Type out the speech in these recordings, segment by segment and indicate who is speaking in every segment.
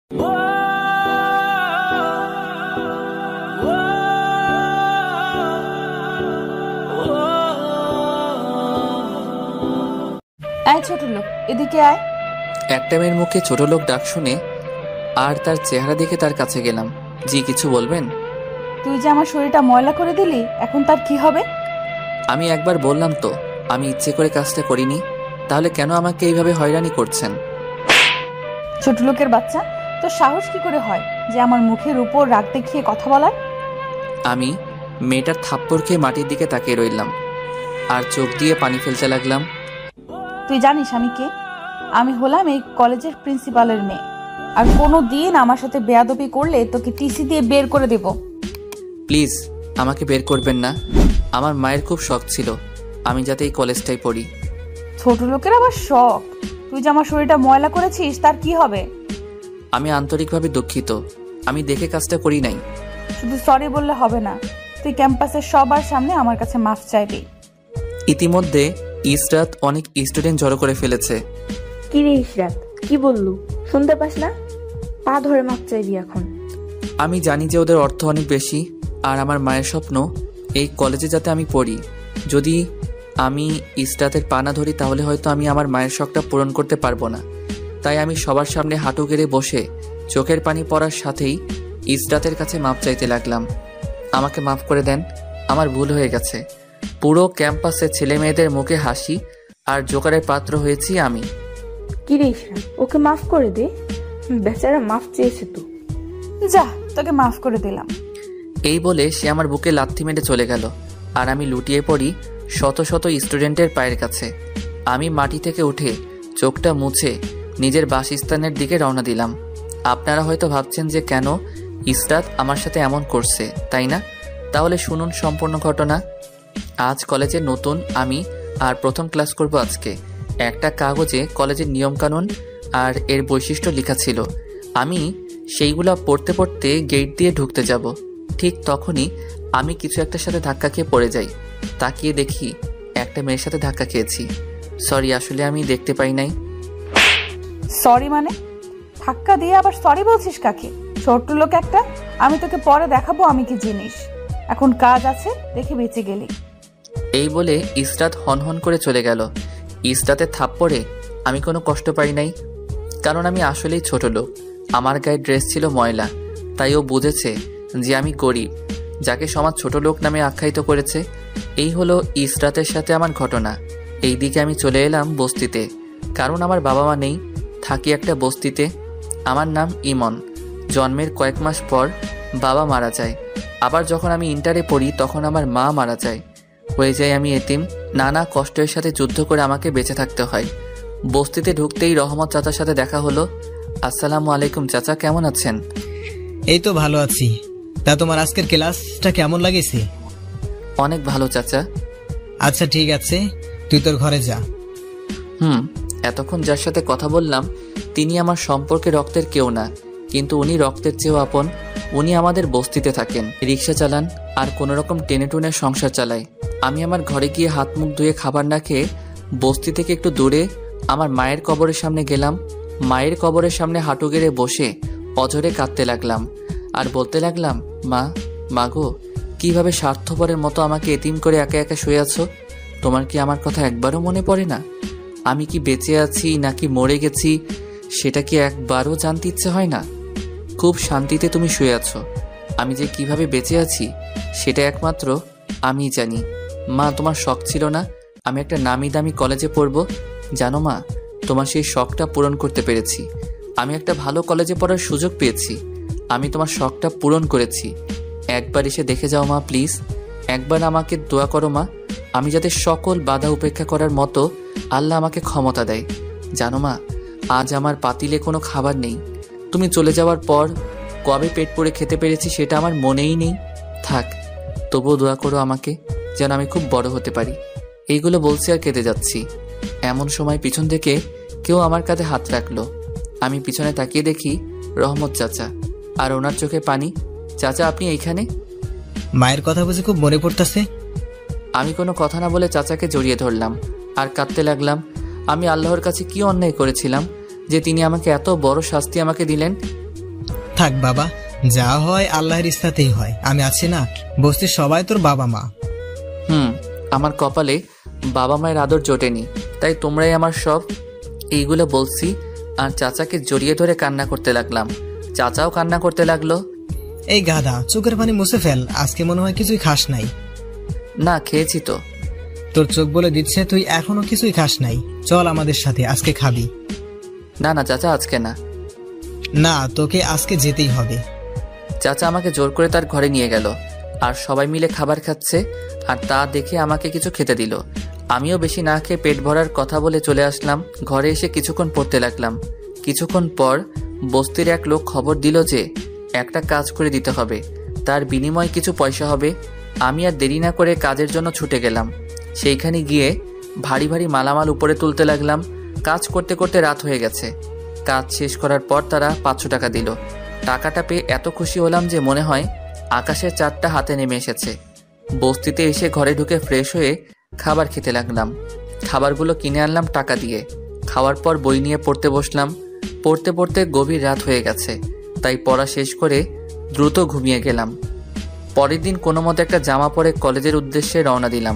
Speaker 1: আয় ছোট লোক, এদিকে আয়।
Speaker 2: একটা মেয়ের মুখে ছোট লোক ডাক শুনে আর তার চেহারা দেখে তার কাছে গেলাম। জি, কিছু বলবেন?
Speaker 1: তুই যে আমার শরীরটা ময়লা করে দিলি, এখন তার কি হবে?
Speaker 2: আমি একবার বললাম তো আমি ইচ্ছে করে কাজটা করিনি, তাহলে কেন আমাকে এইভাবে হয়রানি করছেন?
Speaker 1: ছোট লোকের বাচ্চা, তোর সাহস কি করে হয় যে আমার মুখের উপর রাগ দেখিয়ে কথা বলার?
Speaker 2: আমি মেয়েটার থাপ্পড় খেয়ে মাটির দিকে তাকিয়ে রইলাম আর চোখ দিয়ে পানি ফেলতে লাগলাম।
Speaker 1: তুই জানিস আমি কে? আমি হলাম এই কলেজের প্রিন্সিপালের মেয়ে, আর কোনো দিন আমার সাথে বেয়াদবি করলে তোকে টিসি দিয়ে বের করে দেব।
Speaker 2: প্লিজ আমাকে বের করবেন না। আমার মায়ের খুব শখ ছিল আমি যাতে এই কলেজটাই পড়ি।
Speaker 1: ছোট লোকের আবার শখ? তুই যে আমার শরীরটা ময়লা করেছিস, তার কি হবে?
Speaker 2: আমি আন্তরিকভাবে দুঃখিত, আমি দেখে কাজটা করি নাই।
Speaker 1: শুধু সরি বললে হবে না, তুই ক্যাম্পাসের সবার সামনে আমার কাছে মাফ চাইবি।
Speaker 2: ইতিমধ্যে ইসরাত অনেক স্টুডেন্ট জড়ো করে ফেলেছে।
Speaker 3: কি রে ইসরাত, কি বললু? শুনতে পাস না? পা ধরে মাপ চাইবি এখন?
Speaker 2: আমি জানি যে ওদের অর্থ অনেক বেশি, আর আমার মায়ের স্বপ্ন এই কলেজে যাতে আমি পড়ি। যদি আমি ইসরাতের পা না ধরি তাহলে হয়তো আমি আমার মায়ের শখটা পূরণ করতে পারবো না। তাই আমি সবার সামনে হাঁটু গেড়ে বসে চোখের পানি পড়ার সাথেই ইসরাতের কাছে মাপ চাইতে লাগলাম। আমাকে মাফ করে দেন, আমার ভুল হয়ে গেছে। পুরো ক্যাম্পাসে ছেলে মেয়েদের মুখে হাসি আর জোকারের পাত্র হয়েছি আমি।
Speaker 3: কি রে ইসরাত, ওকে মাফ করে দে, বেচারা মাফ চেয়েছে তো।
Speaker 1: যা, তোকে মাফ করে দিলাম।
Speaker 2: এই বলে সে আমার বুকে লাথি মেরে চলে গেল, আর আমি লুটিয়ে পড়ি শত শত স্টুডেন্টের পায়ের কাছে। আমি মাটি থেকে উঠে চোখটা মুছে নিজের বাসস্থানের দিকে রওনা দিলাম। আপনারা হয়তো ভাবছেন যে কেন ইসরাত আমার সাথে এমন করছে, তাই না? তাহলে শুনুন সম্পূর্ণ ঘটনা। আজ কলেজে নতুন আমি, আর প্রথম ক্লাস করব আজকে। একটা কাগজে কলেজের নিয়মকানুন আর এর বৈশিষ্ট্য লেখা ছিল। আমি সেইগুলো পড়তে পড়তে গেট দিয়ে ঢুকতে যাব। ঠিক তখনই আমি কিছু একটার সাথে ধাক্কা খেয়ে পড়ে যাই। তাকিয়ে দেখি একটা মেয়ের সাথে ধাক্কা খেয়েছি। সরি, আসলে আমি দেখতে পাই নাই।
Speaker 1: সরি মানে? ধাক্কা দিয়ে আবার সরি বলছিস কাকে? ছোট লোক একটা, আমি তোকে পরে দেখাবো আমি কি জিনিস। এখন কাজ আছে, দেখে বেঁচে গেলি।
Speaker 2: এই বলে ইসরাত হনহন করে চলে গেল। ইসরাতের থাপ্পড়ে আমি কোনো কষ্ট পাই নাই, কারণ আমি আসলেই ছোট লোক। আমার গায়ে ড্রেস ছিল ময়লা, তাই ও বুঝেছে যে আমি গরিব, যাকে সমাজ ছোট লোক নামে আখ্যায়িত করেছে। এই হলো ইসরাতের সাথে আমার ঘটনা। এই দিকে আমি চলে এলাম বস্তিতে, কারণ আমার বাবা মা নেই, থাকি একটা বস্তিতে। আমার নাম ইমন। জন্মের কয়েক মাস পর বাবা মারা যায়। আবার যখন আমি ইন্টারে পড়ি তখন আমার মা মারা যায়। হয়ে যায় আমি এতিম। নানা কষ্টের সাথে যুদ্ধ করে আমাকে বেঁচে থাকতে হয়। বস্তিতে ঢুকতেই রহমত চাচার সাথে দেখা হলো। আসসালামু আলাইকুম চাচা, কেমন আছেন?
Speaker 4: এই তো ভালো আছি। তা তোমার আজকের ক্লাসটা কেমন লাগেছে?
Speaker 2: অনেক ভালো চাচা।
Speaker 4: আচ্ছা ঠিক আছে, তুই তোর ঘরে যা।
Speaker 2: এতক্ষণ যার সাথে কথা বললাম তিনি আমার সম্পর্কে রক্তের কেউ না, কিন্তু উনি রক্তের চেয়েও আপন। উনি আমাদের বস্তিতে থাকেন, রিক্সা চালান আর কোনোরকম টেনে টুনে সংসার চালায়। আমি আমার ঘরে গিয়ে হাত মুখ ধুয়ে খাবার না খেয়ে বস্তি থেকে একটু দূরে আমার মায়ের কবরের সামনে গেলাম। মায়ের কবরের সামনে হাঁটু গেড়ে বসে অঝরে কাঁদতে লাগলাম আর বলতে লাগলাম, মা গো, কিভাবে স্বার্থপরের মতো আমাকে এতিম করে একা একা শুয়ে আছো? তোমার কি আমার কথা একবারও মনে পড়ে না? আমি কি বেঁচে আছি নাকি মরে গেছি সেটা কি একবারও জানতে ইচ্ছে হয় না? খুব শান্তিতে তুমি শুয়ে আছো, আমি যে কিভাবে বেঁচে আছি সেটা একমাত্র আমিই জানি। মা, তোমার শখ ছিল না আমি একটা নামি দামি কলেজে পড়ব? জানো মা, তোমার সেই শখটা পূরণ করতে পেরেছি। আমি একটা ভালো কলেজে পড়ার সুযোগ পেয়েছি। আমি তোমার শখটা পূরণ করেছি। একবার এসে দেখে যাও মা, প্লিজ। একবার আমাকে দোয়া করো মা, আমি যাতে সকল বাধা উপেক্ষা করার মতো আল্লাহ আমাকে ক্ষমতা দেয়। জানো মা, আজ আমার পাতিলে কোনো খাবার নেই। তুমি চলে যাওয়ার পর কবে পেট পুড়ে খেতে পেরেছি সেটা আমার মনেই নেই। থাক, তবুও দোয়া করো আমাকে যেন আমি খুব বড় হতে পারি। এইগুলো বলছি আর কেঁদে যাচ্ছি। এমন সময় পিছন থেকে কেউ আমার কাঁধে হাত রাখলো। আমি পিছনে তাকিয়ে দেখি রহমত চাচা, আর ওনার চোখে পানি। চাচা, আপনি এইখানে?
Speaker 4: মায়ের কথা বুঝে খুব মনে পড়তেছে।
Speaker 2: আমি কোনো কথা না বলে চাচাকে জড়িয়ে ধরলাম আর কাঁদতে লাগলাম। আমি আল্লাহর কাছে কি অন্যায় করেছিলাম যে তিনি আমাকে এত বড় শাস্তি আমাকে দিলেন?
Speaker 4: থাক বাবা, যা হয় আল্লাহর ইচ্ছাতেই হয়। আমি আছি না, বস্তির সবাই তোর বাবা মা।
Speaker 2: আমার কপালে বাবা মায়ের আদর জোটেনি, তাই তোমরাই আমার সব। এইগুলো বলছি আর চাচাকে জড়িয়ে ধরে কান্না করতে লাগলাম। চাচাও কান্না করতে লাগলো।
Speaker 4: এই গাধা, চোখের পানি মুছে ফেল, আজকে মনে হয় কিছুই খাস নাই।
Speaker 2: না, খেয়েছি তো।
Speaker 4: তোর চোখ বলে দিচ্ছে তুই এখনো কিছুই খাস নাই। চল আমাদের সাথে, আজকে খাবি।
Speaker 2: না না চাচা, আজকে না।
Speaker 4: না, তোকে আজকে যেতেই হবে।
Speaker 2: চাচা আমাকে জোর করে তার ঘরে নিয়ে গেল, আর সবাই মিলে খাবার খাচ্ছে, আর তা দেখে আমাকে কিছু খেতে দিল। আমিও বেশি না খেয়ে পেট ভরার কথা বলে চলে আসলাম। ঘরে এসে কিছুক্ষণ পড়তে লাগলাম। কিছুক্ষণ পর বস্তির এক লোক খবর দিল যে একটা কাজ করে দিতে হবে, তার বিনিময়ে কিছু পয়সা হবে। আমি আর দেরি না করে কাজের জন্য ছুটে গেলাম। সেইখানে গিয়ে ভারী ভারী মালামাল উপরে তুলতে লাগলাম। কাজ করতে করতে রাত হয়ে গেছে। কাজ শেষ করার পর তারা 500 টাকা দিল। টাকাটা পেয়ে এত খুশি হলাম যে মনে হয় আকাশের চাঁদটা হাতে নেমে এসেছে। বস্তিতে এসে ঘরে ঢুকে ফ্রেশ হয়ে খাবার খেতে লাগলাম। খাবারগুলো কিনে আনলাম টাকা দিয়ে। খাওয়ার পর বই নিয়ে পড়তে বসলাম। পড়তে পড়তে গভীর রাত হয়ে গেছে, তাই পড়া শেষ করে দ্রুত ঘুমিয়ে গেলাম। পরের দিন কোনো মতে একটা জামা পরে কলেজের উদ্দেশ্যে রওনা দিলাম।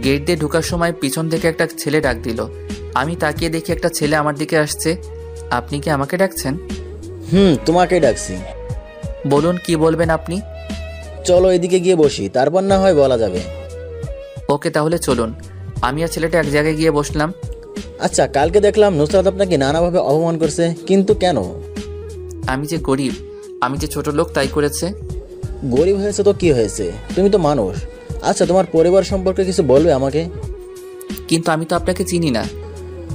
Speaker 2: গেট দিয়ে ঢোকার সময় পিছন থেকে একটা ছেলে ডাক দিল। আমি তাকিয়ে দেখি একটা ছেলে আমার দিকে আসছে। আপনি কি আমাকে ডাকছেন?
Speaker 5: তোমাকেই ডাকছি।
Speaker 2: বলুন, কি বলবেন আপনি?
Speaker 5: চলো এদিকে গিয়ে বসি, তারপর না হয় বলা যাবে।
Speaker 2: ওকে, তাহলে চলুন। আমি আর ছেলেটা এক জায়গায় গিয়ে বসলাম।
Speaker 5: আচ্ছা, কালকে দেখলাম নুসরাত আপনাকে নানাভাবে অপমান করছে, কিন্তু কেন?
Speaker 2: আমি যে গরিব, আমি যে ছোট লোক, তাই করেছে।
Speaker 5: গরিব হয়েছে তো কি হয়েছে, তুমি তো মানুষ। আচ্ছা, তোমার পরিবার সম্পর্কে কিছু বলবে আমাকে?
Speaker 2: কিন্তু আমি তো আপনাকে চিনি না।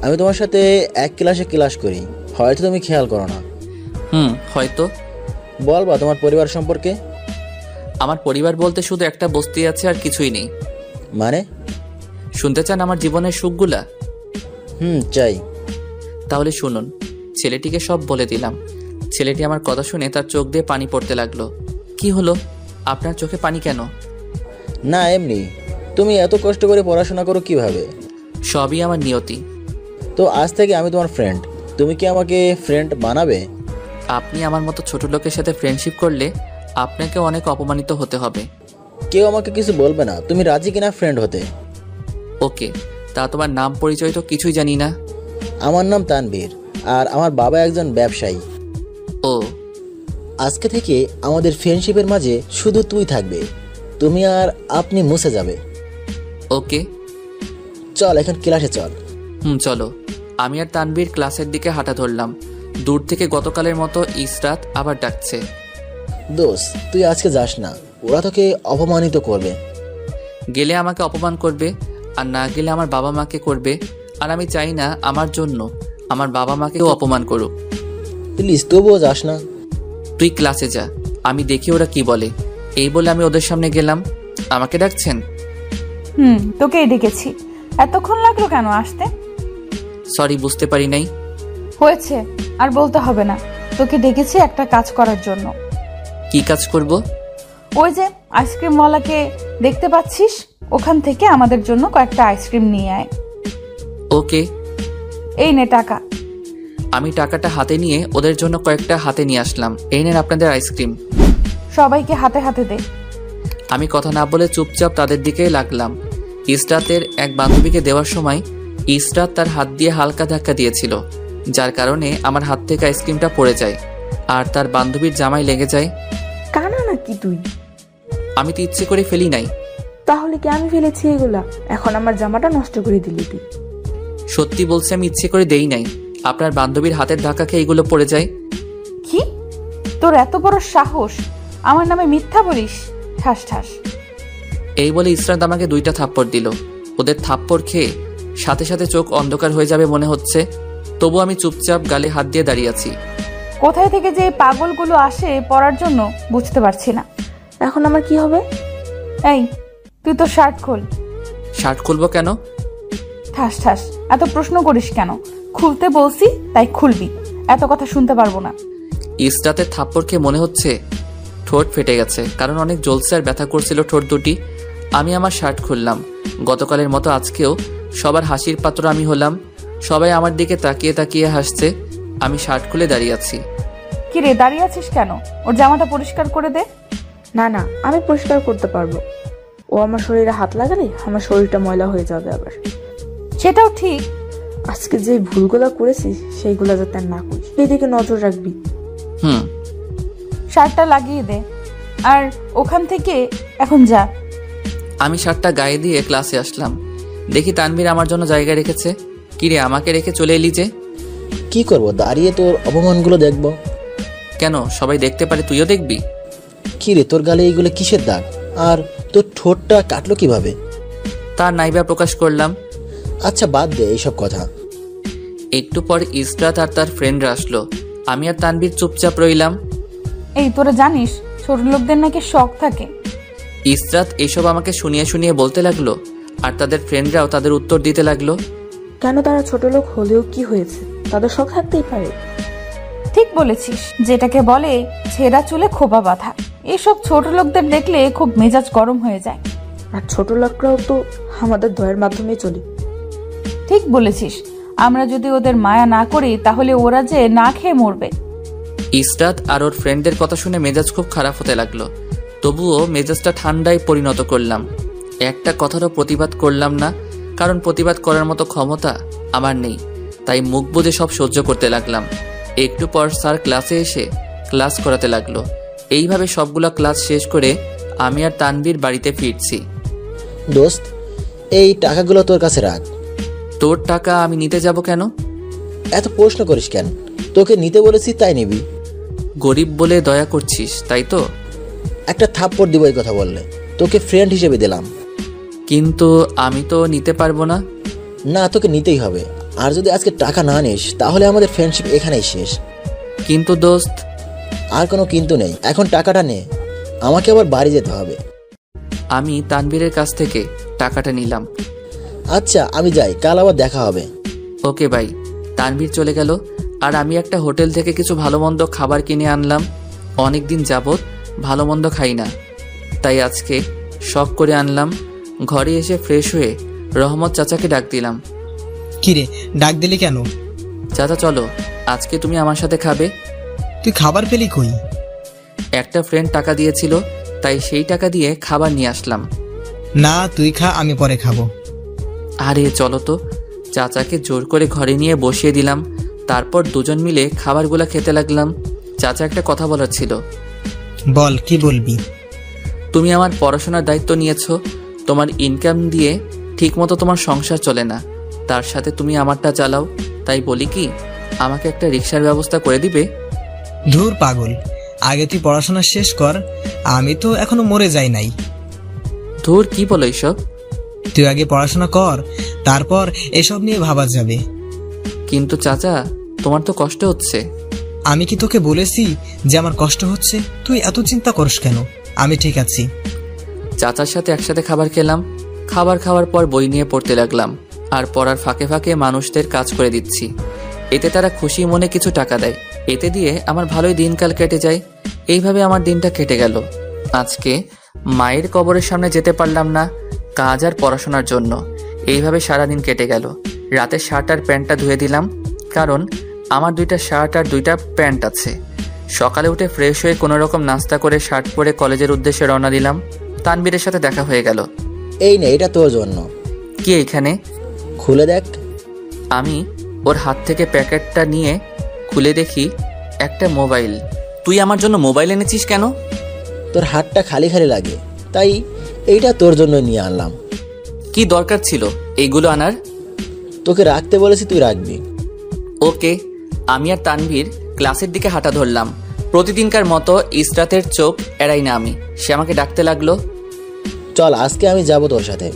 Speaker 5: আমি তোমার সাথে এক ক্লাসে ক্লাস করি, হয়তো তুমি খেয়াল করো না।
Speaker 2: হয়তো।
Speaker 5: বলবা তোমার পরিবার সম্পর্কে?
Speaker 2: আমার পরিবার বলতে শুধু একটা বস্তি আছে, আর কিছুই নেই।
Speaker 5: মানে?
Speaker 2: শুনতে চান আমার জীবনের সুখগুলা?
Speaker 5: চাই।
Speaker 2: তাহলে শুনুন। ছেলেটিকে সব বলে দিলাম। ছেলেটি আমার কথা শুনে তার চোখ দিয়ে পানি পড়তে লাগলো। কি হলো, আপনার চোখে পানি কেন?
Speaker 5: না, এমনি। তুমি এত কষ্ট করে পড়াশোনা করো কিভাবে?
Speaker 2: সবই আমার নিয়তি।
Speaker 5: তো আজ থেকে আমি তোমার ফ্রেন্ড, তুমি কি আমাকে ফ্রেন্ড বানাবে?
Speaker 2: আপনি আমার মতো ছোট লোকের সাথে ফ্রেন্ডশিপ করলে আপনাকে অনেক অপমানিত হতে হবে।
Speaker 5: কেউ আমাকে কিছু বলবে না, তুমি রাজি কিনা ফ্রেন্ড হতে?
Speaker 2: ওকে, তা তোমার নাম পরিচয় তো কিছুই জানি না।
Speaker 5: আমার নাম তানভীর, আর আমার বাবা একজন ব্যবসায়ী।
Speaker 2: ও।
Speaker 5: আজকে থেকে আমাদের ফ্রেন্ডশিপের মাঝে শুধু তুই থাকবে, তুমি আর আপনি মুছে যাবে।
Speaker 2: ওকে,
Speaker 5: চল এখন ক্লাসে চল।
Speaker 2: চলো। আমি আর তানভীর ক্লাসের দিকে হাঁটা ধরলাম। দূর থেকে গতকালের মতো ইসরাত আবার ডাকছে।
Speaker 5: দোস্ত, তুই আজকে যাস না, ওরা তোকে অপমানিত করবে।
Speaker 2: গেলে আমাকে অপমান করবে, আর না গেলে আমার বাবা মাকে করবে। আর আমি চাই না আমার জন্য আমার বাবা মাকেও অপমান করুক।
Speaker 5: প্লিজ তবুও যাস না।
Speaker 2: তুই ক্লাসে যা, আমি দেখি ওরা কি বলে। এই বলে আমি ওদের সামনে গেলাম। আমাকে ডাকছেন?
Speaker 1: তোকেই ডেকেছি। এতক্ষণ লাগলো কেন আসতে?
Speaker 2: সরি, বুঝতে পারি নাই।
Speaker 1: হয়েছে, আর বলতে হবে না। তোকে ডেকেছি একটা কাজ করার জন্য।
Speaker 2: কি কাজ করব?
Speaker 1: ওই যে আইসক্রিমওয়ালাকে দেখতে পাচ্ছিস, ওখান থেকে আমাদের জন্য কয়েকটা আইসক্রিম নিয়ে আয়।
Speaker 2: ওকে।
Speaker 1: এই নে টাকা।
Speaker 2: আমি টাকাটা হাতে নিয়ে ওদের জন্য কয়েকটা হাতে নিয়ে আসলাম। এই নেন আপনাদের আইসক্রিম।
Speaker 1: সবাইকে হাতে হাতে দে।
Speaker 2: আমি কথা না বলে চুপচাপ তাদের দিকে লাগলাম। ইসরাতের এক বান্ধবীকে দেওয়ার সময় ইসরাত তার হাত দিয়ে হালকা ধাক্কা দিয়েছিল, যার কারণে আমার হাত থেকে আইসক্রিমটা পড়ে যায়, আর তার বান্ধবীর জামায় লেগে যায়।
Speaker 3: কানা নাকি তুই?
Speaker 2: আমি তো ইচ্ছে করে ফেলি নাই।
Speaker 3: তাহলে কি আমি ফেলেছি এগুলা? এখন আমার জামাটা নষ্ট করে দিলি তুই।
Speaker 2: সত্যি বলছি, আমি ইচ্ছে করে দেই নাই। আপনার বান্ধবীর হাতের ধাক্কা খেয়ে এগুলো পড়ে যায়।
Speaker 1: কি? তোর এত বড় সাহস আমার নামে মিথ্যা বলিস? ঠাস ঠাস।
Speaker 2: এই বলে ইসরাত আমাকে 2টা থাপ্পড় দিল। ওদের থাপ্পড় খেয়ে সাথে সাথে চোখ অন্ধকার হয়ে যাবে মনে হচ্ছে, তবু আমি চুপচাপ গালে হাত দিয়ে দাঁড়িয়ে আছি।
Speaker 1: কোথায় থেকে যে এই পাগলগুলো আসে পড়ার জন্য বুঝতে পারছি না।
Speaker 3: এখন আমার কি হবে?
Speaker 1: এই, তুই তো শার্ট খোল।
Speaker 2: শার্ট খুলবো কেন?
Speaker 1: ঠাস ঠাস, এত প্রশ্ন করিস কেন? খুলতে বলছি তাই খুলবি, এত কথা শুনতে পারবো না।
Speaker 2: ইসরাতের থাপ্পড় খেয়ে মনে হচ্ছে ঠোঁট ফেটে গেছে, কারণ অনেক জ্বলছে আর ব্যথা করছিল ঠোঁট দুটি। আমি আমার শার্ট খুললাম। গতকালের মতো আজকেও সবার হাসির পাত্র আমি হলাম। সবাই আমার দিকে তাকিয়ে তাকিয়ে হাসছে। আমি শার্ট খুলে দাঁড়িয়ে আছি।
Speaker 1: কি কিরে দাঁড়িয়ে আছিস কেন? ওর জামাটা পরিষ্কার করে দে।
Speaker 3: না না, আমি পরিষ্কার করতে পারবো। ও আমার শরীরে হাত লাগালে আমার শরীরটা ময়লা হয়ে যাবে আবার।
Speaker 1: সেটাও ঠিক।
Speaker 3: আজকে যে ভুলগুলো করেছিস সেইগুলো যাতে আর না করিস, সেই দিকে নজর রাখবি।
Speaker 2: হুম।
Speaker 1: শার্টটা লাগিয়ে দে আর ওখান থেকে এখন যা।
Speaker 2: আমি শার্টটা গায়ে দিয়ে ক্লাসে আসলাম। দেখি তানভীর আমার জন্য জায়গা রেখেছে। কিরে, আমাকে রেখে চলে এলি যে?
Speaker 5: কি করব, দাঁড়িয়ে তোর অপমানগুলো দেখব।
Speaker 2: কেন, সবাই দেখতে পারে, তুইও দেখবি?
Speaker 5: কি রে, তোর গালে এইগুলো কিসের দাগ? আর তোর ঠোঁটটা কাটলো কিভাবে?
Speaker 2: তার নাইবা প্রকাশ করলাম।
Speaker 5: আচ্ছা বাদ দে এইসব কথা।
Speaker 2: একটু পর ইসরাত আর তার ফ্রেন্ডরা আসলো। আমি আর তানভীর চুপচাপ রইলাম।
Speaker 1: এই তোরা জানিস ছোট লোকদের নাকি শখ থাকে?
Speaker 2: ইসরাত এসব আমাকে শুনিয়ে শুনিয়ে বলতে লাগলো, আর তাদের ফ্রেন্ডরাও তাদের উত্তর দিতে লাগলো।
Speaker 3: কেন, তারা ছোট লোক হলেও কি হয়েছে, তাদের শখ থাকতেই পারে।
Speaker 1: ঠিক বলেছিস, যেটাকে বলে ছেঁড়া চুলে খোপা বাঁধা। এসব ছোট লোকদের দেখলে খুব মেজাজ গরম হয়ে যায়।
Speaker 3: আর ছোট লোকরাও তো আমাদের দয়ের মাধ্যমে চলে।
Speaker 1: ঠিক বলেছিস, আমরা যদি ওদের মায়া না করি তাহলে ওরা যে না খেয়ে মরবে।
Speaker 2: ইসরাত আর ওর ফ্রেন্ডদের কথা শুনে মেজাজ খুব খারাপ হতে লাগলো। তবুও মেজাজটা ঠান্ডায় পরিণত করলাম। একটা কথারও প্রতিবাদ করলাম না, কারণ প্রতিবাদ করার মতো ক্ষমতা আমার নেই। তাই মুখ বুজে সব সহ্য করতে লাগলাম। একটু পর স্যার ক্লাসে এসে ক্লাস করাতে লাগলো। এইভাবে সবগুলা ক্লাস শেষ করে আমি আর তানভীর বাড়িতে ফিরছি।
Speaker 5: দোস্ত, এই টাকাগুলো তোর কাছে রাখ।
Speaker 2: তোর টাকা আমি নিতে যাব কেন?
Speaker 5: এত প্রশ্ন করিস কেন? তোকে নিতে বলেছি তাই নিবি।
Speaker 2: গরিব বলে দয়া করছিস, তাই তো?
Speaker 5: একটা থাপ্পড় দিব এই কথা বললে। তোকে ফ্রেন্ড হিসেবে দিলাম।
Speaker 2: কিন্তু আমি তো নিতে পারবো না।
Speaker 5: না, তোকে নিতেই হবে। আর যদি আজকে টাকা না নিস তাহলে আমাদের ফ্রেন্ডশিপ এখানেই শেষ।
Speaker 2: কিন্তু দোস্ত।
Speaker 5: আর কোনো কিন্তু নেই, এখন টাকাটা নে, আমাকে আবার বাড়ি যেতে হবে।
Speaker 2: আমি তানভীরের কাছ থেকে টাকাটা নিলাম।
Speaker 5: আচ্ছা আমি যাই, কাল আবার দেখা হবে।
Speaker 2: ওকে ভাই। তানভীর চলে গেল আর আমি একটা হোটেল থেকে কিছু ভালো মন্দ খাবার কিনে আনলাম। অনেকদিন যাবত ভালো মন্দ খাই না, তাই আজকে শখ করে আনলাম। ঘরে এসে ফ্রেশ হয়ে রহমত চাচাকে ডাক দিলাম।
Speaker 4: কিরে, ডাক দিলি কেন?
Speaker 2: চাচা চলো, আজকে তুমি আমার সাথে খাবে।
Speaker 4: তুই খাবার পেলি কই?
Speaker 2: একটা ফ্রেন্ড টাকা দিয়েছিল, তাই সেই টাকা দিয়ে খাবার নিয়ে আসলাম।
Speaker 4: না তুই খা, আমি পরে খাবো।
Speaker 2: আরে চলো তো। চাচাকে জোর করে ঘরে নিয়ে বসিয়ে দিলাম। তারপর দুজন মিলে খাবারগুলো খেতে লাগলাম। চাচা একটা কথা বলার ছিল।
Speaker 4: বল, কি বলবি?
Speaker 2: তুমি আমার পড়াশোনার দায়িত্ব নিয়েছো। তোমার ইনকাম দিয়ে ঠিকমতো তোমার সংসার চলে না, তার সাথে তুমি আমারটা চালাও। তাই বলি কি, আমাকে একটা রিকশার ব্যবস্থা করে দিবে?
Speaker 4: ধুর পাগল, আগে তুই পড়াশোনা শেষ কর। আমি তো এখনো মরে যাই নাই।
Speaker 2: ধুর, কি বলো এইসব?
Speaker 4: তুই আগে পড়াশোনা কর, তারপর এসব নিয়ে ভাবা যাবে।
Speaker 2: কিন্তু চাচা, তোমার তো কষ্ট হচ্ছে।
Speaker 4: আমি কি তোকে বলেছি যে আমার কষ্ট হচ্ছে? তুই এত চিন্তা করিস কেন? আমি ঠিক আছি।
Speaker 2: চাচার সাথে একসাথে খাবার খেলাম। খাবার খাওয়ার পর বই নিয়ে পড়তে লাগলাম। আর পড়ার ফাঁকে ফাঁকে মানুষদের কাজ করে দিচ্ছি। এতে তারা খুশি মনে কিছু টাকা দেয়। এতে দিয়ে আমার ভালোই দিনকাল কেটে যায়। এইভাবে আমার দিনটা কেটে গেল। আজকে মায়ের কবরের সামনে যেতে পারলাম না, কাজ আর পড়াশোনার জন্য। এইভাবে সারাদিন কেটে গেল। রাতে শার্ট আর প্যান্টটা ধুয়ে দিলাম, কারণ আমার 2টা শার্ট আর 2টা প্যান্ট আছে। সকালে উঠে ফ্রেশ হয়ে কোনো রকম নাস্তা করে শার্ট পরে কলেজের উদ্দেশ্যে রওনা দিলাম। তানবীরের সাথে দেখা হয়ে গেল।
Speaker 5: এই নে, এটা তোর জন্য।
Speaker 2: কি এইখানে?
Speaker 5: খুলে দেখ।
Speaker 2: আমি ওর হাত থেকে প্যাকেটটা নিয়ে খুলে দেখি একটা মোবাইল। তুই আমার জন্য মোবাইল এনেছিস কেন?
Speaker 5: তোর হাতটা খালি খালি লাগে, তাই এইটা তোর জন্য নিয়ে আনলাম।
Speaker 2: কি দরকার ছিল এইগুলো আনার?
Speaker 5: তোকে রাখতে বলেছি, তুই রাখবি।
Speaker 2: ওকে। আমি আর তানভীর ক্লাসের দিকে হাঁটা ধরলাম। প্রতিদিনকার মতো ইসরাতের চোখ এড়াই না আমি। সে আমাকে ডাকতে লাগলো,
Speaker 5: চল আজকে আমি যাব তোর সাথে।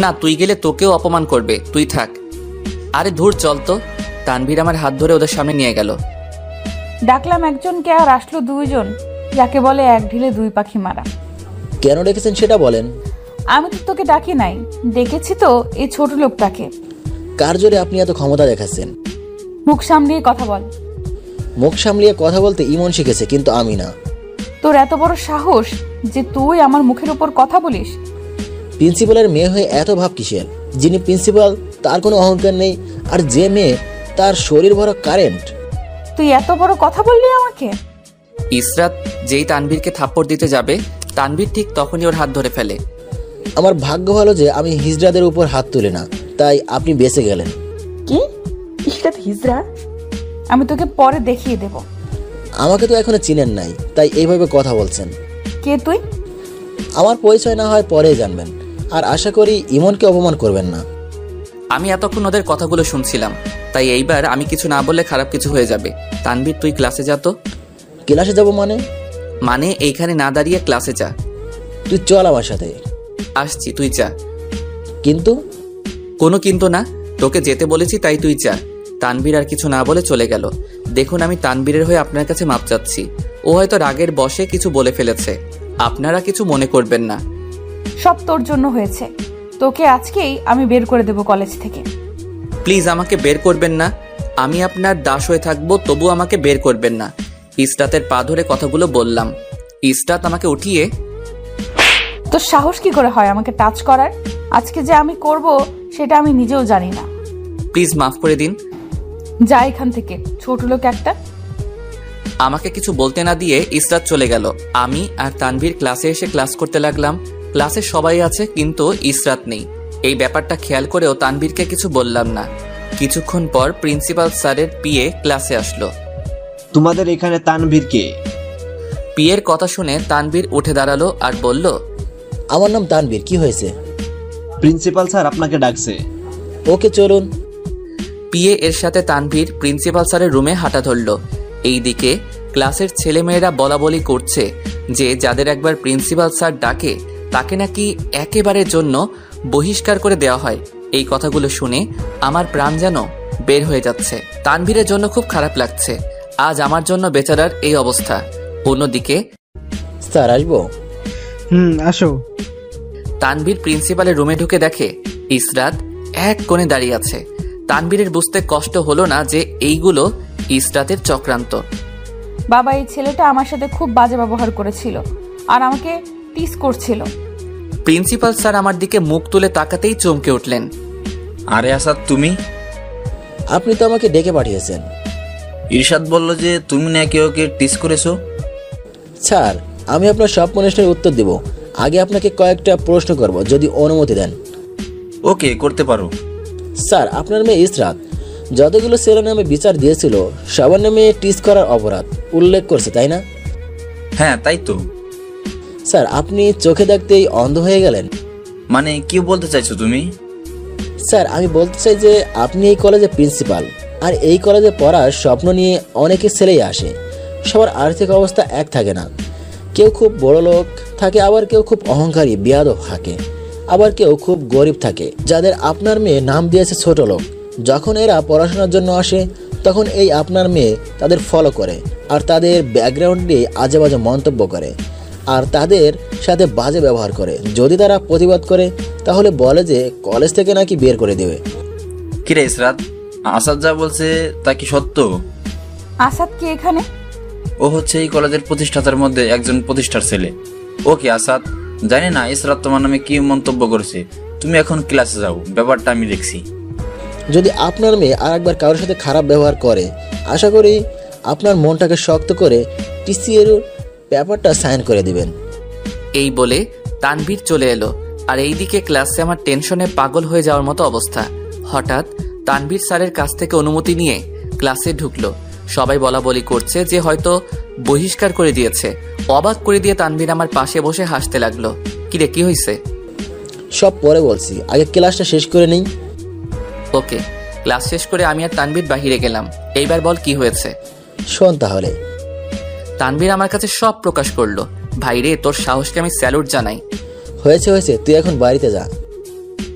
Speaker 2: না, তুই গেলে তোকেও অপমান করবে, তুই থাক। আরে ধুর, চল তো। তানভীর আমার হাত ধরে ওদের সামনে নিয়ে গেল।
Speaker 1: ডাকলাম একজনকে আর আসলো 2 জন, যাকে বলে এক ঢিলে 2 পাখি মারা।
Speaker 5: কেন ডেকেছেন সেটা বলেন।
Speaker 1: আমি তো তোকে ডাকি নাই, ডেকেছি তো এই ছোট লোকটাকে।
Speaker 5: কার জোরে আপনি এত ক্ষমতা দেখাচ্ছেন?
Speaker 1: মুখ সামলিয়ে কথা বল।
Speaker 5: মুখ সামলিয়ে কথা বলতে ইমন শিখেছে, কিন্তু আমি না।
Speaker 1: তোর এত বড় সাহস যে তুই আমার মুখের উপর কথা বলিস?
Speaker 5: প্রিন্সিপালের মেয়ে হয়ে এত ভাব কিসের? যিনি প্রিন্সিপাল তার কোনো অহংকার নেই, আর যে মেয়ে তার শরীর ভরা কারেন্ট।
Speaker 1: তুই এত বড় কথা বললি আমাকে?
Speaker 2: ইসরাত যেই তানভীরকে থাপ্পড় দিতে যাবে, তানভীর ঠিক তখনই ওর হাত ধরে ফেলে।
Speaker 5: আমার ভাগ্য ভালো যে আমি হিজড়াদের উপর হাত তুলি না, তাই আপনি বেঁচে গেলেন।
Speaker 3: কি? ইশরাত হিজড়া?
Speaker 1: আমি তোকে পরে দেখিয়ে দেব।
Speaker 5: আমাকে তো এখনো চিনেন নাই, তাই এইভাবে কথা বলছেন।
Speaker 1: কে তুই?
Speaker 5: আমার পরিচয় না হয় পরেই জানবেন, আর আশা করি ইমনকে অপমান করবেন না।
Speaker 2: আমি এতক্ষণ ওদের কথাগুলো শুনছিলাম, তাই এইবার আমি কিছু না বললে খারাপ কিছু হয়ে যাবে। তানভীর, তুই ক্লাসে যা তো।
Speaker 5: ক্লাসে যাব
Speaker 2: মানে এইখানে না দাঁড়িয়ে ক্লাসে যা।
Speaker 5: তুই চল আমার সাথে।
Speaker 2: আসছি, তুই যা।
Speaker 5: কিন্তু
Speaker 2: কোনো কিন্তু না, তোকে যেতে বলেছি তাই তুই যা। তানভীর আর কিছু না বলে চলে গেল। দেখুন, আমি তানভীরের হয়ে আপনার কাছে মাপ চাচ্ছি। ও হয়তো রাগের বশে কিছু বলে ফেলেছে, আপনারা কিছু মনে করবেন না।
Speaker 1: সব তোর জন্য হয়েছে। তোকে আজকেই আমি বের করে দেব কলেজ থেকে।
Speaker 2: প্লিজ আমাকে বের করবেন না। আমি আপনার দাস হয়ে থাকবো, তবু আমাকে বের করবেন না। ইসরাতের পা ধরে কথাগুলো বললাম। ইসরাত আমাকে উঠিয়ে,
Speaker 1: তোর সাহস কি করে হয় আমাকে টাচ করার? আজকে যে আমি করব সেটা আমি নিজেও জানি না।
Speaker 2: প্লিজ মাফ করে দিন।
Speaker 1: যা এখান থেকে, ছোট লোক একটা।
Speaker 2: আমাকে কিছু বলতে না দিয়ে ইসরাত চলে গেল। আমি আর তানভীর ক্লাসে এসে ক্লাস করতে লাগলাম। ক্লাসে সবাই আছে, কিন্তু ইসরাত নেই। এই ব্যাপারটা খেয়াল করেও তানভীরকে কিছু বললাম না। কিছুক্ষণ পর প্রিন্সিপাল স্যারের পিএ ক্লাসে আসলো।
Speaker 6: তোমাদের এখানে তানভীর কে?
Speaker 2: পিএর কথা শুনে তানভীর উঠে দাঁড়ালো আর বলল,
Speaker 5: আমার নাম তানভীর, কি হয়েছে?
Speaker 6: প্রিন্সিপাল স্যার আপনাকে ডাকছে।
Speaker 5: ওকে, চলুন।
Speaker 2: পিএ এর সাথে তানভীর প্রিন্সিপাল স্যারের রুমে হাঁটা ধরল। এইদিকে ক্লাসের ছেলেমেয়েরা বলাবলি করছে যে যাদের একবার প্রিন্সিপাল স্যার ডাকে তাকে নাকি একেবারের জন্য বহিষ্কার করে দেওয়া হয়। এই কথাগুলো শুনে আমার প্রাণ যেন বের হয়ে যাচ্ছে। তানভীরের জন্য খুব খারাপ লাগছে। আজ আমার জন্য বেচারার এই অবস্থা। অন্যদিকে
Speaker 5: স্যার, আসবো?
Speaker 6: আসো।
Speaker 2: তানভীর প্রিন্সিপালের রুমে ঢুকে দেখে ইসরাত এক কোণে দাঁড়িয়ে আছে। তানভীরের বুঝতে কষ্ট হলো না যে এইগুলো ইসরাতের চক্রান্ত।
Speaker 1: বাবা, এই ছেলেটা আমার সাথে খুব বাজে ব্যবহার করেছিল আর আমাকে টিস করছিল।
Speaker 2: প্রিন্সিপাল স্যার আমার দিকে মুখ তুলে তাকাতেই চমকে উঠলেন।
Speaker 7: আরে আসাদ, তুমি?
Speaker 5: আপনি তো আমাকে ডেকে পাঠিয়েছেন।
Speaker 7: ইরশাদ বলল যে তুমি নাকি ওকে টিস করেছো।
Speaker 5: স্যার, আমি আপনার সব প্রশ্নের উত্তর দেব। আগে আপনাকে কয়েকটা প্রশ্ন করব, যদি অনুমতি দেন।
Speaker 7: ওকে, করতে পারো।
Speaker 5: স্যার, আপনার মেয়ে ইসরাত যতগুলো ছেলের নামে বিচার দিয়েছিল সবার নামে টিস করার অপরাধ উল্লেখ করছে, তাই না?
Speaker 7: হ্যাঁ, তাই তো।
Speaker 5: স্যার, আপনি চোখে দেখতেই অন্ধ হয়ে গেলেন।
Speaker 7: মানে কি বলতে চাইছো তুমি?
Speaker 5: স্যার, আমি বলতে চাই যে আপনি এই কলেজের প্রিন্সিপাল, আর এই কলেজে পড়ার স্বপ্ন নিয়ে অনেকে ছেলেই আসে। সবার আর্থিক অবস্থা এক থাকে না। কেউ খুব বড় লোক থাকে, আবার কেউ খুব অহংকারী বেয়াদব থাকে, আবার কেউ খুব গরিব থাকে। যাদের আপনার মেয়ে নাম দিয়েছে ছোট লোক, যখন এরা পড়াশোনার জন্য আসে তখন এই আপনার মেয়ে তাদের ফলো করে আর তাদের ব্যাকগ্রাউন্ড নিয়ে আজে বাজে মন্তব্য করে আর তাদের সাথে বাজে ব্যবহার করে। যদি তারা প্রতিবাদ করে তাহলে বলে যে কলেজ থেকে নাকি বের করে দেবে।
Speaker 7: কিরে ইসরাত, আসাদ যা বলছে তা কি সত্য?
Speaker 1: আসাদ কি এখানে?
Speaker 7: ও হচ্ছে এই কলেজের প্রতিষ্ঠাতার মধ্যে একজন প্রতিষ্ঠার ছেলে। ওকে আসাদ, জানি না ইসরাত তোমার নামে কি মন্তব্য করেছে। তুমি এখন ক্লাসে যাও, ব্যাপারটা আমি দেখছি।
Speaker 5: যদি আপনার মেয়ে আর একবার কারোর সাথে খারাপ ব্যবহার করে, আশা করি আপনার মনটাকে শক্ত করে টিসি এর ব্যাপারটা সাইন করে দিবেন।
Speaker 2: এই বলে তানভীর চলে এলো। আর এইদিকে ক্লাসে আমার টেনশনে পাগল হয়ে যাওয়ার মতো অবস্থা। হঠাৎ তানভীর স্যারের কাছ থেকে অনুমতি নিয়ে ক্লাসে ঢুকলো। সবাই বলাবলি করছে যে হয়তো বহিষ্কার করে দিয়েছে। অবাক করে দিয়ে তানভীর আমার পাশে বসে হাসতে লাগলো। কিরে, কি হয়েছে?
Speaker 5: সব পরে বলছি, আগে ক্লাসটা শেষ করে নিই।
Speaker 2: ওকে। ক্লাস শেষ করে আমি আর তানভীর বাহিরে গেলাম। এইবার বল কি হয়েছে।
Speaker 5: শোন তাহলে।
Speaker 2: তানভীর আমার কাছে সব প্রকাশ করলো। ভাইরে, তোর সাহসকে আমি স্যালুট জানাই।
Speaker 5: হয়েছে হয়েছে, তুই এখন বাড়িতে যা।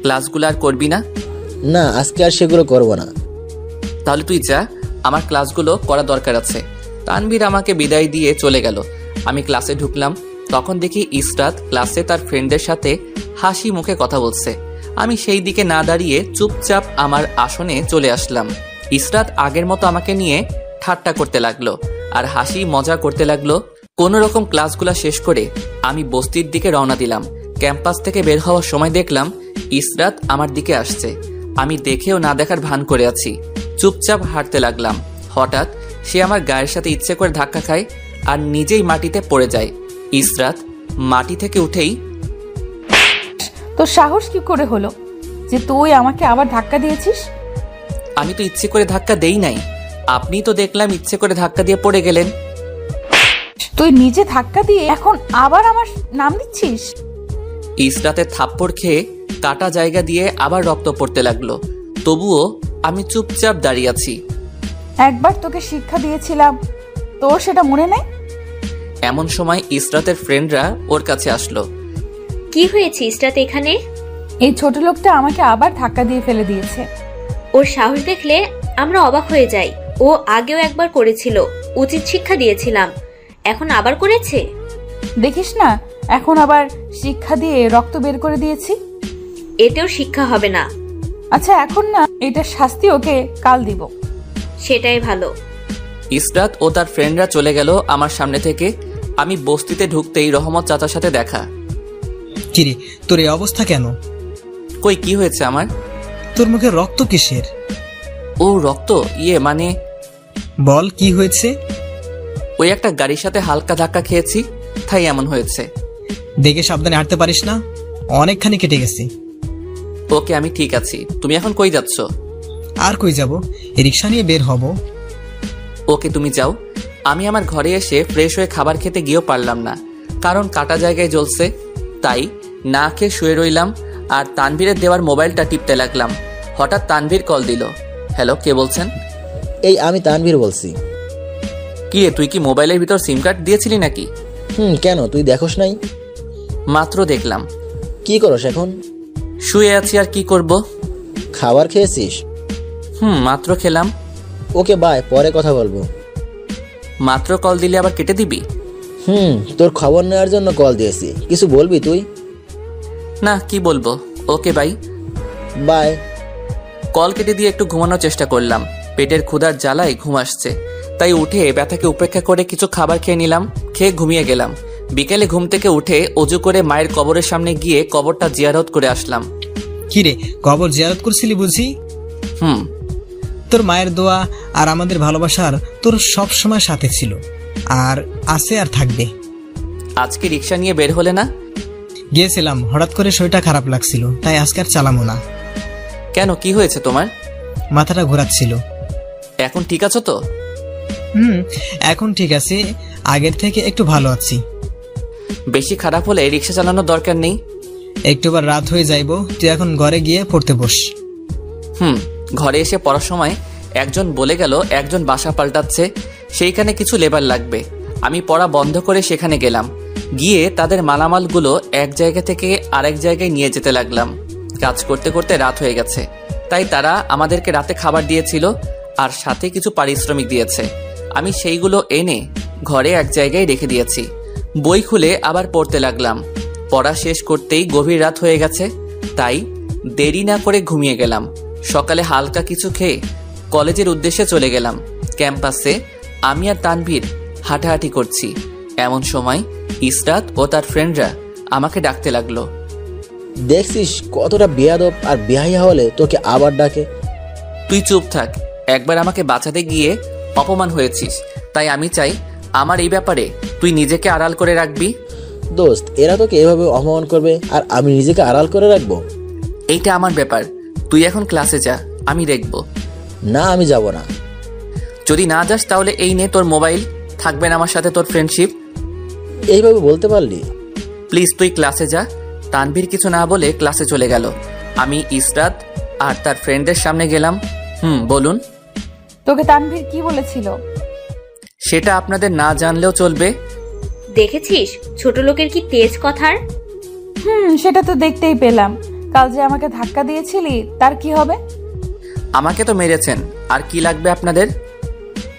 Speaker 2: ক্লাসগুলো আর করবি না?
Speaker 5: না, আজকে আর সেগুলো করবো না।
Speaker 2: তাহলে তুই যা, আমার ক্লাসগুলো করা দরকার আছে। তানভীর আমাকে বিদায় দিয়ে চলে গেল। আমি ক্লাসে ঢুকলাম, তখন দেখি ইসরাত ক্লাসে তার ফ্রেন্ডদের সাথে হাসি মুখে কথা বলছে। আমি সেই দিকে না দাঁড়িয়ে চুপচাপ আমার আসনে চলে আসলাম। ইসরাত আগের মতো আমাকে নিয়ে ঠাট্টা করতে লাগলো আর হাসি মজা করতে লাগলো। কোনো রকম ক্লাসগুলো শেষ করে আমি বস্তির দিকে রওনা দিলাম। ক্যাম্পাস থেকে বের হওয়ার সময় দেখলাম ইসরাত আমার দিকে আসছে। আমি দেখেও না দেখার ভান করে আছি। চুপচাপ হাঁটতে লাগলাম। হঠাৎ সে আমার গায়ের সাথে ইচ্ছে করে ধাক্কা খায় আর নিজেই মাটিতে পড়ে যায়। ইসরাত মাটি থেকে উঠেই,
Speaker 1: তোর সাহস কি করে হলো যে তুই আমাকে আবার ধাক্কা দিয়েছিস?
Speaker 2: আমি তো ইচ্ছে করে ধাক্কা দেই নাই, আপনি তো দেখলাম ইচ্ছে করে ধাক্কা দিয়ে পড়ে গেলেন।
Speaker 1: তুই নিজে ধাক্কা দিয়ে এখন আবার আমার নাম দিচ্ছিস?
Speaker 2: ইসরাতের থাপ্পড় খেয়ে কাটা জায়গা দিয়ে আবার রক্ত পড়তে লাগলো। তবুও আমি চুপচাপ দাঁড়িয়ে আছি।
Speaker 1: একবার তোকে শিক্ষা দিয়েছিলাম, তোর সেটা মনে নেই?
Speaker 2: এমন সময় ইসরাতের ফ্রেন্ডরা ওর কাছে আসলো।
Speaker 8: কি হয়েছে ইসরাত এখানে?
Speaker 1: এই ছোট লোকটা আমাকে আবার ধাক্কা দিয়ে ফেলে দিয়েছে।
Speaker 8: ওর সাহস দেখলে আমরা অবাক হয়ে যাই। ও আগেও একবার করেছিল, উচিত শিক্ষা দিয়েছিলাম, এখন আবার করেছে।
Speaker 1: দেখিস না, এখন আবার শিক্ষা দিয়ে রক্ত বের করে দিয়েছি।
Speaker 8: এতেও শিক্ষা হবে না।
Speaker 1: আচ্ছা এখন না, এটা শাস্তি ওকে কাল দিব।
Speaker 8: সেটাই ভালো।
Speaker 2: ইসরাত ও তার ফ্রেন্ডরা চলে গেল আমার সামনে থেকে। আমি বস্তিতে ঢুকতেই রহমত চাচার সাথে দেখা।
Speaker 4: কিরে, তোর এই অবস্থা কেন?
Speaker 2: কই, কি হয়েছে আমার?
Speaker 4: তোর মুখে রক্ত কিসের?
Speaker 2: ও রক্ত, মানে
Speaker 4: বল কি হয়েছে?
Speaker 2: ওই একটা গাড়ির সাথে হালকা ধাক্কা খেয়েছি, তাই এমন হয়েছে।
Speaker 4: দেখে সাবধানে হাঁটতে পারিস না? অনেকখানি কেটে গেছে।
Speaker 2: ওকে, আমি ঠিক আছি। তুমি এখন কই যাচ্ছ?
Speaker 4: আর কই যাব, রিক্সা নিয়ে বের হব।
Speaker 2: ওকে, তুমি যাও। আমি আমার ঘরে এসে ফ্রেশ হয়ে খাবার খেতে গিয়েও পারলাম না, কারণ কাটা জায়গায় জ্বলছে। তাই না খেয়ে শুয়ে রইলাম আর তানভীরের দেওয়ার মোবাইলটা টিপতে লাগলাম। হঠাৎ তানভীর কল দিল। হ্যালো, কে বলছেন?
Speaker 5: এই আমি তানভীর বলছি।
Speaker 2: কি রে, তুই কি মোবাইলের ভিতর সিম কার্ড দিয়েছিলি নাকি?
Speaker 5: কেন, তুই দেখোস নাই?
Speaker 2: মাত্র দেখলাম।
Speaker 5: কি করস এখন?
Speaker 2: শুয়ে আছি, আর কি করব।
Speaker 5: খাবার খেয়েছিস?
Speaker 2: মাত্র খেলাম।
Speaker 5: ওকে বাই, পরে কথা বলবো।
Speaker 2: মাত্র কল দিলে আবার কেটে দিবি?
Speaker 5: তোর খবর নেওয়ার জন্য কল দিয়েছি, কিছু বলবি তুই?
Speaker 2: না, কি বলবো। Okay bye.
Speaker 5: বাই।
Speaker 2: কল কেটে দিয়ে একটু ঘুমানোর চেষ্টা করলাম। পেটের ক্ষুধার জ্বালায় ঘুম আসছে, তাই উঠে ব্যথাকে উপেক্ষা করে কিছু খাবার খেয়ে নিলাম। খেয়ে ঘুমিয়ে গেলাম। বিকেলে ঘুম থেকে উঠে অজু করে মায়ের কবরের সামনে গিয়ে কবরটা জিয়ারত করে আসলাম।
Speaker 4: কিরে, কবর জিয়ারত করছিলি বুঝি? তোর মায়ের দোয়া আর আমাদের ভালোবাসার তোর সব সময় সাথে ছিল, আর আছে, আর থাকবে।
Speaker 2: আজকে রিক্সা নিয়ে বের হলে না?
Speaker 4: গিয়েছিলাম, হঠাৎ করে শরীরটা খারাপ লাগছিল, তাই আজকে আর চালামো না।
Speaker 2: কেন, কি হয়েছে তোমার?
Speaker 4: মাথাটা ঘোরাচ্ছিল।
Speaker 2: এখন ঠিক আছো তো?
Speaker 4: এখন ঠিক আছে, আগের থেকে একটু ভালো আছি।
Speaker 2: বেশি খারাপ হলে রিক্সা চালানোর দরকার নেই।
Speaker 4: একটুবার রাত হয়ে যাইব, তুই এখন ঘরে গিয়ে পড়তে বস।
Speaker 2: ঘরে এসে পড়ার সময় একজন বলে গেল একজন বাসা পাল্টাচ্ছে, সেইখানে কিছু লেবার লাগবে। আমি পড়া বন্ধ করে সেখানে গেলাম। গিয়ে তাদের মালামালগুলো এক জায়গা থেকে আরেক জায়গায় নিয়ে যেতে লাগলাম। কাজ করতে করতে রাত হয়ে গেছে, তাই তারা আমাদেরকে রাতে খাবার দিয়েছিল আর সাথে কিছু পারিশ্রমিক দিয়েছে। আমি সেইগুলো এনে ঘরে এক জায়গায় রেখে দিয়েছি। বই খুলে আবার পড়তে লাগলাম। পড়া শেষ করতেই গভীর রাত হয়ে গেছে, তাই দেরি না করে ঘুমিয়ে গেলাম। সকালে হালকা কিছু খেয়ে কলেজের উদ্দেশ্যে চলে গেলাম। ক্যাম্পাসে আমি আর তানভীর হাঁটাহাঁটি করছি। এমন সময় ইসরাত ও তার ফ্রেন্ডরা আমাকে ডাকতে লাগলো।
Speaker 5: দেখছিস কতটা বেয়াদব আর বেহাইয়া হলে তোকে আবার ডাকে।
Speaker 2: তুই চুপ থাক। একবার আমাকে বাঁচাতে গিয়ে অপমান হয়েছিস, তাই আমি চাই আমার এই ব্যাপারে তুই নিজেকে আড়াল করে রাখবি।
Speaker 5: দোস্ত, এরা তোকে এভাবে অপমান করবে আর আমি নিজেকে আড়াল করে রাখবো?
Speaker 2: এইটা আমার ব্যাপার। তুই এখন ক্লাসে যা, আমি দেখব।
Speaker 5: না, আমি যাব না।
Speaker 2: যদি না যাস তাহলে এই নে তোর মোবাইল, থাকবে না আমার সাথে তোর ফ্রেন্ডশিপ।
Speaker 5: এইভাবে বলতে পারলি?
Speaker 2: প্লিজ তুই ক্লাসে যা। তানভীর কিছু না বলে ক্লাসে চলে গেল। আমি ইসরাত আর তার ফ্রেন্ডের সামনে গেলাম। বলুন।
Speaker 1: তোকে তানভীর কি বলেছিল?
Speaker 2: সেটা আপনাদের না জানলেও চলবে।
Speaker 8: দেখেছিস ছোট লোকের কি তেজ কথার।
Speaker 1: সেটা তো দেখতেই পেলাম। কাল যে আমাকে ধাক্কা দিয়েছিলি, তার কি হবে?
Speaker 2: আমাকে তো মেরেছেন, আর কি লাগবে আপনাদের?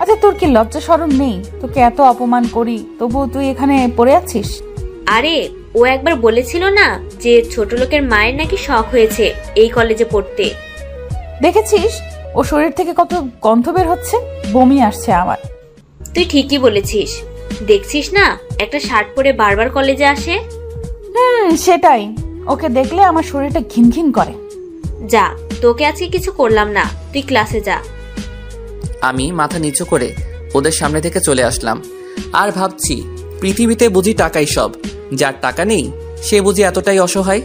Speaker 1: আচ্ছা, তোর কি লজ্জা শরম নেই? তোকে এত অপমান করি, তবুও তুই এখানে পড়ে আছিস।
Speaker 8: আরে, ও একবার বলেছিল না যে ছোট লোকের মায়ের নাকি শখ হয়েছে এই কলেজে পড়তে।
Speaker 1: দেখেছিস ও শরীর থেকে কত গন্ধ বের হচ্ছে, বমি আসছে আমার।
Speaker 8: তুই ঠিকই বলেছিস। দেখছিস না একটা শার্ট পরে বারবার কলেজে আসে।
Speaker 1: সেটাই, ওকে দেখলে আমার শরীরটা ঘিনঘিন করে।
Speaker 8: যা, তোকে আজকে কিছু করলাম না, তুই ক্লাসে যা।
Speaker 2: আমি মাথা নিচু করে ওদের সামনে থেকে চলে আসলাম। আর ভাবছি পৃথিবীতে বুঝি টাকাই সব, যার টাকা নেই সে বুঝি এতটাই অসহায়।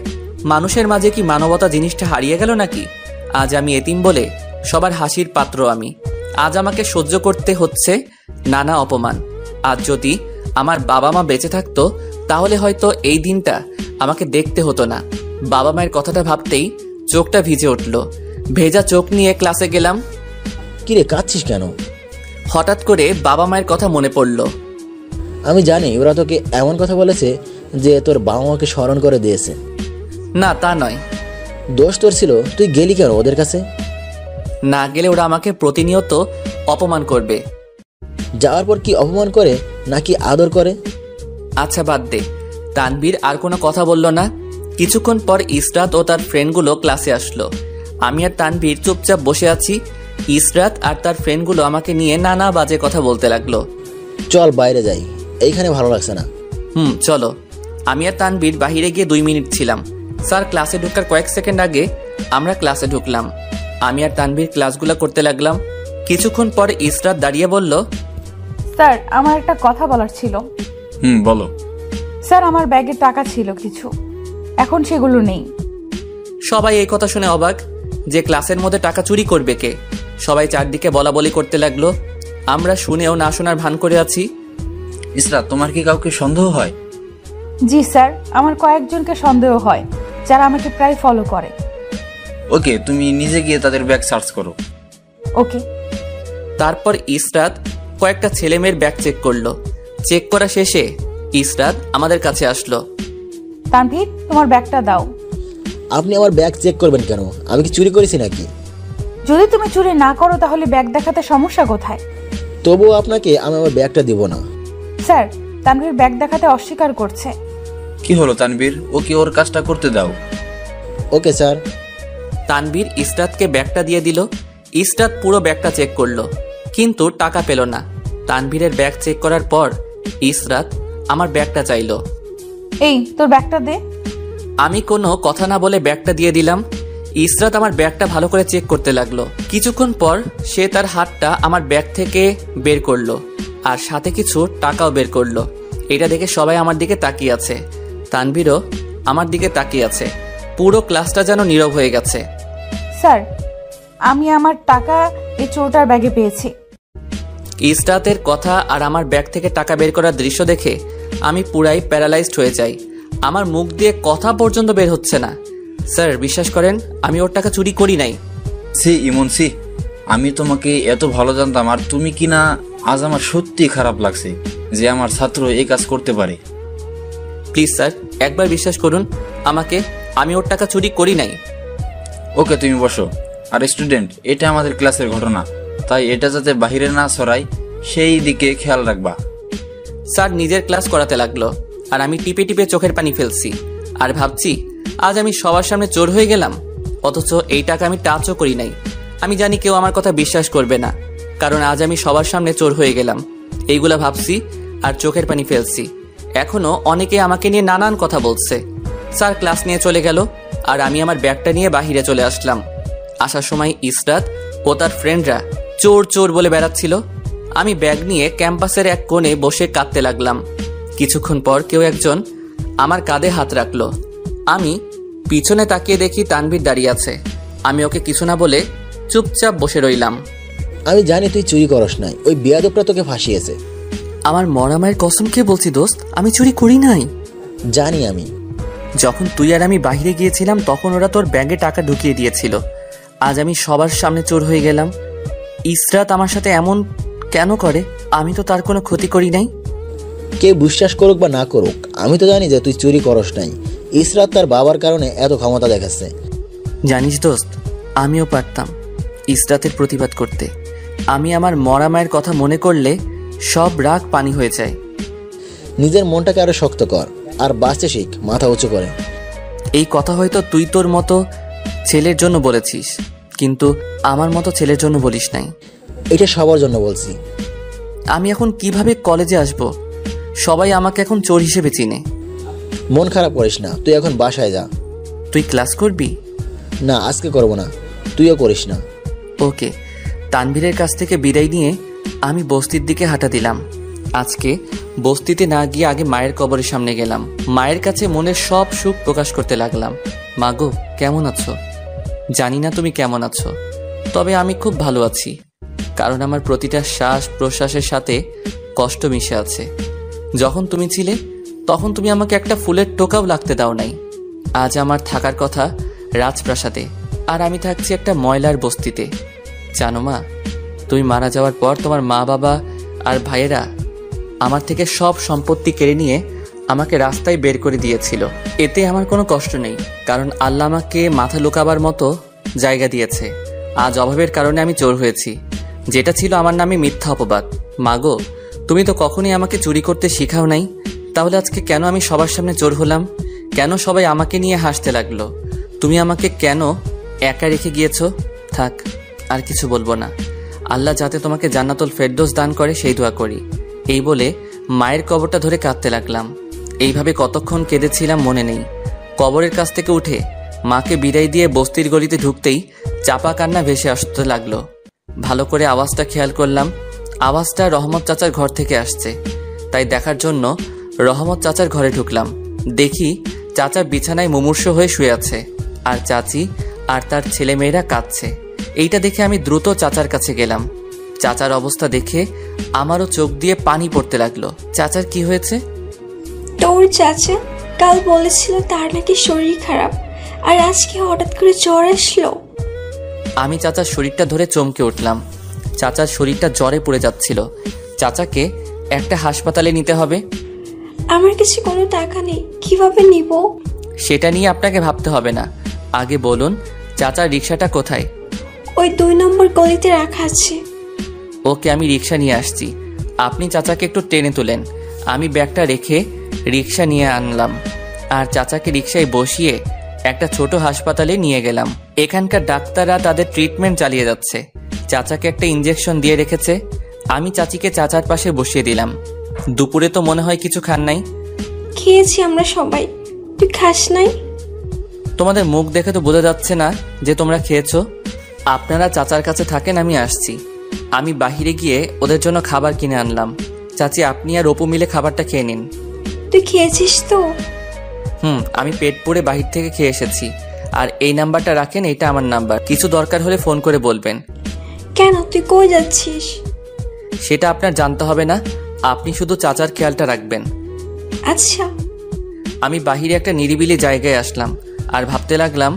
Speaker 2: মানুষের মাঝে কি মানবতা জিনিসটা হারিয়ে গেল নাকি? আজ আমি এতিম বলে সবার হাসির পাত্র আমি। আজ আমাকে সহ্য করতে হচ্ছে নানা অপমান। আজ যদি আমার বাবা মা বেঁচে থাকতো তাহলে হয়তো এই দিনটা আমাকে দেখতে হতো না। বাবা মায়ের কথাটা ভাবতেই চোখটা ভিজে উঠল। ভেজা চোখ নিয়ে ক্লাসে গেলাম।
Speaker 5: কিরে কাঁদছিস কেন?
Speaker 2: হঠাৎ করে বাবা মায়ের কথা মনে পড়ল।
Speaker 5: আমি জানি ওরা তোকে এমন কথা বলেছে যে তোর বাবা মাকে স্মরণ করে দিয়েছে।
Speaker 2: না, তা নয়।
Speaker 5: দোষ তোর ছিল, তুই গেলি কেন ওদের কাছে?
Speaker 2: না গেলে ওরা আমাকে প্রতিনিয়ত অপমান করবে।
Speaker 5: যাওয়ার পর কি অপমান করে নাকি আদর করে?
Speaker 2: আচ্ছা বাদ দে। তানবীর আর কোনো কথা বলল না। কিছুক্ষণ পর ইসরাত ও তার ফ্রেন্ডগুলো ক্লাসে আসলো। আমি আর তানবীর চুপচাপ বসে আছি। ইসরাত আর তার ফ্রেন্ডগুলো আমাকে নিয়ে নানা বাজে কথা বলতে লাগলো।
Speaker 5: চল বাইরে যাই, এইখানে ভালো লাগছে না।
Speaker 2: চলো। আমি আর তানবীর বাহিরে গিয়ে 2 মিনিট ছিলাম। স্যার ক্লাসে ঢোকার কয়েক সেকেন্ড আগে আমরা ক্লাসে ঢুকলাম। আমি আর তানবীর ক্লাসগুলো করতে লাগলাম। কিছুক্ষণ পর ইসরাত দাঁড়িয়ে বলল,
Speaker 1: স্যার আমার একটা কথা বলার ছিল।
Speaker 7: বলো।
Speaker 1: স্যার আমার ব্যাগে টাকা ছিল কিছু, এখন সেগুলো নেই।
Speaker 2: সবাই এই কথা শুনে অবাক যে ক্লাসের মধ্যে টাকা চুরি করবে কে। সবাই চারদিকে বলাবলি করতে লাগলো। আমরা শুনেও না শোনার ভান করে আছি।
Speaker 7: ইসরাত, তোমার কি কাউকে সন্দেহ হয়?
Speaker 1: জি স্যার, আমার কয়েকজনকে সন্দেহ হয় যারা আমাকে প্রায় ফলো করে।
Speaker 7: ওকে, তুমি নিজে গিয়ে তাদের ব্যাগ সার্চ করো।
Speaker 1: ওকে।
Speaker 2: তারপর ইসরাত কয়েকটা ছেলেমেয়ের ব্যাগ চেক করলো। চেক করা শেষে ইসরাত আমাদের কাছে আসলো।
Speaker 1: তানভীর, তোমার ব্যাগটা দাও।
Speaker 5: আপনি আমার ব্যাগ চেক করবেন কেন? আমি কি চুরি করেছি নাকি?
Speaker 1: যদি তুমি চুরি না করো তাহলে ব্যাগ দেখাতে সমস্যা কোথায়?
Speaker 5: তবুও আপনাকে আমি আমার ব্যাগটা দিব না।
Speaker 1: স্যার, তানভীর ব্যাগ দেখাতে অস্বীকার করছে।
Speaker 7: কি হলো তানবীর, ওকে ওর কাজটা করতে দাও।
Speaker 5: Okay sir.
Speaker 2: তানবীর ইসরাতকে ব্যাগটা দিয়ে দিল। ইসরাত পুরো ব্যাগটা চেক করলো কিন্তু টাকা পেল না। তানবীরের ব্যাগ চেক করার পর ইসরাত আমার ব্যাগটা চাইলো।
Speaker 1: এই তোর ব্যাগটা দে।
Speaker 2: আমি কোনো কথা না বলে ব্যাগটা দিয়ে দিলাম। ইসরাত আমার ব্যাগটা ভালো করে চেক করতে লাগলো। কিছুক্ষণ পর সে তার হাতটা আমার ব্যাগ থেকে বের করলো আর সাথে কিছু টাকাও বের করলো। এটা দেখে সবাই আমার দিকে তাকিয়ে আছে। তানবীরও আমার দিকে তাকিয়ে আছে। পুরো ক্লাসটা যেন নীরব হয়ে গেছে।
Speaker 1: স্যার, আমি আমার টাকা এই চোরটার ব্যাগে পেয়েছি।
Speaker 2: ইসরাতের কথা আর আমার ব্যাগ থেকে টাকা বের করার দৃশ্য দেখে আমি পুরাই প্যারালাইজড হয়ে যাই। আমার মুখ দিয়ে কথা পর্যন্ত বের হচ্ছে না। স্যার বিশ্বাস করেন, আমি ওর টাকা চুরি করি নাই।
Speaker 7: ইমন, আমি তোমাকে এত ভালো জানতাম আর তুমি কিনা আজ আমার সত্যি খারাপ লাগছে যে আমার ছাত্র এই কাজ করতে পারে।
Speaker 2: প্লিজ স্যার, একবার বিশ্বাস করুন আমাকে, আমি ওর টাকা চুরি করি নাই।
Speaker 7: ওকে, তুমি বসো। আর স্টুডেন্ট, এটা আমাদের ক্লাসের ঘটনা, তাই এটা যাতে বাহিরে না ছড়ায় সেই দিকে খেয়াল রাখবা।
Speaker 2: স্যার নিজের ক্লাস করাতে লাগলো আর আমি টিপে টিপে চোখের পানি ফেলছি আর ভাবছি আজ আমি সবার সামনে চোর হয়ে গেলাম, অথচ এই টাকা আমি টাচও করি নাই। আমি জানি কেউ আমার কথা বিশ্বাস করবে না, কারণ আজ আমি সবার সামনে চোর হয়ে গেলাম। এইগুলা ভাবছি আর চোখের পানি ফেলছি। এখনো অনেকে আমাকে নিয়ে নানান কথা বলছে। স্যার ক্লাস নিয়ে চলে গেল আর আমি আমার ব্যাগটা নিয়ে বাহিরে চলে আসলাম। আসার সময় ইসরাত ও তার ফ্রেন্ডরা চোর চোর বলে বেড়াচ্ছিল। আমি ব্যাগ নিয়ে ক্যাম্পাসের এক কোণে বসে কাঁদতে লাগলাম। কিছুক্ষণ পর কেউ একজন আমার কাঁধে হাত রাখলো। আমি পিছনে তাকিয়ে দেখি তানভীর দাঁড়িয়ে আছে। আমি ওকে কিছু না বলে চুপচাপ বসে রইলাম।
Speaker 5: আমি জানি তুই চুরি করস নাই, ওই বেয়াদবটা তোকে ফাঁসিয়েছে।
Speaker 2: আমার মরা মায়ের কসম খেয়ে বলছি দোস্ত, আমি চুরি করি নাই।
Speaker 5: জানি আমি।
Speaker 2: যখন তুই আর আমি বাইরে গিয়েছিলাম তখন ওরা তোর ব্যাগে টাকা ঢুকিয়ে দিয়েছিল। আজ আমি সবার সামনে চোর হয়ে গেলাম। ইসরাত আমার সাথে এমন কেন করে? আমি তো তার কোনো ক্ষতি করি নাই।
Speaker 5: কে বিশ্বাস করুক বা না করুক, আমি তো জানি যে তুই চুরি করস নাই। ইসরাত তার বাবার কারণে এত ক্ষমতা দেখাচ্ছে।
Speaker 2: জানিস দোস্ত, আমিও পারতাম ইসরাতের প্রতিবাদ করতে। আমি আমার মরা মায়ের কথা মনে করলে সব রাগ পানি হয়ে যায়।
Speaker 5: নিজের মনটাকে আরো শক্ত কর আর বাঁচতে শিখ মাথা উঁচু করে।
Speaker 2: এই কথা হয়তো তুই তোর মতো ছেলের জন্য বলেছিস, কিন্তু আমার মতো ছেলের জন্য বলিস নাই।
Speaker 5: এটা সবার জন্য বলছি।
Speaker 2: আমি এখন কিভাবে কলেজে আসব? সবাই আমাকে এখন চোর হিসেবে চিনে।
Speaker 5: মন খারাপ করিস না, তুই এখন বাসায় যা।
Speaker 2: তুই ক্লাস করবি?
Speaker 5: না, আজকে করবো না, তুইও করিস না।
Speaker 2: ওকে। তানভীরের কাছ থেকে বিদায় নিয়ে আমি বস্তির দিকে হাঁটা দিলাম। আজকে বস্তিতে না গিয়ে আগে মায়ের কবরের সামনে গেলাম। মায়ের কাছে মনের সব সুখ প্রকাশ করতে লাগলাম। মাগো, কেমন আছো? জানি না তুমি কেমন আছো, তবে আমি খুব ভালো আছি, কারণ আমার প্রতিটা শ্বাস প্রশ্বাসের সাথে কষ্ট মিশে আছে। যখন তুমি ছিলে তখন তুমি আমাকে একটা ফুলের টোকাও লাগতে দাও নাই। আজ আমার থাকার কথা রাজপ্রাসাদে, আর আমি থাকছি একটা ময়লার বস্তিতে। জানো মা, তুমি মারা যাওয়ার পর তোমার মা বাবা আর ভাইয়েরা আমার থেকে সব সম্পত্তি কেড়ে নিয়ে আমাকে রাস্তায় বের করে দিয়েছিল। এতে আমার কোনো কষ্ট নেই, কারণ আল্লাহ আমাকে মাথা লুকাবার মতো জায়গা দিয়েছে। আজ অভাবের কারণে আমি চোর হয়েছি, যেটা ছিল আমার নামে মিথ্যা অপবাদ। মাগো, তুমি তো কখনোই আমাকে চুরি করতে শিখাও নাই, তাহলে আজকে কেন আমি সবার সামনে চোর হলাম? কেন সবাই আমাকে নিয়ে হাসতে লাগলো? তুমি আমাকে কেন একা রেখে গিয়েছো? থাক, আর কিছু বলবো না। আল্লাহ যাতে তোমাকে জান্নাতুল ফেরদৌস দান করে সেই দোয়া করি। এই বলে মায়ের কবরটা ধরে কাঁদতে লাগলাম। এইভাবে কতক্ষণ কেঁদেছিলাম মনে নেই। কবরের কাছ থেকে উঠে মাকে বিদায় দিয়ে বস্তির গলিতে ঢুকতেই চাপা কান্না ভেসে আসতে লাগলো। ভালো করে আওয়াজটা খেয়াল করলাম। আওয়াজটা রহমত চাচার ঘর থেকে আসছে, তাই দেখার জন্য রহমত চাচার ঘরে ঢুকলাম। দেখি চাচা বিছানায় মুমূর্ষু হয়ে শুয়ে আছে, আর চাচি আর তার ছেলেমেয়েরা কাঁদছে। এইটা দেখে আমি দ্রুত চাচার কাছে গেলাম। চাচার অবস্থা দেখে আমারও চোখ দিয়ে পানি পড়তে লাগলো। চাচার কি হয়েছে?
Speaker 9: তোর চাচা কাল বলেছিল তার নাকি শরীর খারাপ, আর আজকে হঠাৎ করে জ্বর আসলো।
Speaker 2: আমি চাচার শরীরটা ধরে চমকে উঠলাম। চাচার শরীরটা জ্বরে পড়ে যাচ্ছিল। চাচাকে একটা হাসপাতালে নিতে হবে।
Speaker 9: আমার কাছে কোনো টাকা নেই, কিভাবে নিব?
Speaker 2: সেটা নিয়ে আপনাকে ভাবতে হবে না। আগে বলুন, চাচার রিক্সাটা কোথায়?
Speaker 9: ওই 2 নম্বর গলিতে রাখা আছে।
Speaker 2: ওকে, আমি রিক্সা নিয়ে আসছি। আপনি চাচাকে একটু টেনে তুলেন। আমি ব্যাগটা রেখে রিক্সা নিয়ে আনলাম, আর চাচাকে রিক্সায় বসিয়ে একটা ছোট হাসপাতালে নিয়ে গেলাম। এখানকার ডাক্তাররা তাদের ট্রিটমেন্ট চালিয়ে যাচ্ছে। চাচাকে একটা ইঞ্জেকশন দিয়ে রেখেছে। আমি চাচিকে চাচার পাশে বসিয়ে দিলাম। দুপুরে তো মনে হয় কিছু খান নাই?
Speaker 9: খেয়েছি আমরা সবাই, তুই খাস নাই?
Speaker 2: তোমাদের মুখ দেখে তো বোঝা যাচ্ছে না যে তোমরা খেয়েছো। আপনারা চাচার কাছে থাকেন, আমি আসছি। আমি বাহিরে গিয়ে ওদের জন্য খাবার কিনে আনলাম। চাচি, আপনি আর অপু মিলে খাবারটা খেয়ে নিন।
Speaker 9: তুই খেয়েছিস তো?
Speaker 2: আমি পেট পুড়ে বাহির থেকে খেয়ে এসেছি। আর এই নাম্বারটা রাখেন, এটা আমার নাম্বার। কিছু দরকার হলে ফোন করে বলবেন।
Speaker 9: কেন, তুই কই যাচ্ছিস?
Speaker 2: সেটা আপনার জানতে হবে না, আপনি শুধু চাচার খেয়ালটা রাখবেন।
Speaker 9: আচ্ছা।
Speaker 2: আমি বাহিরে একটা নিরিবিলি জায়গায় আসলাম, আর ভাবতে লাগলাম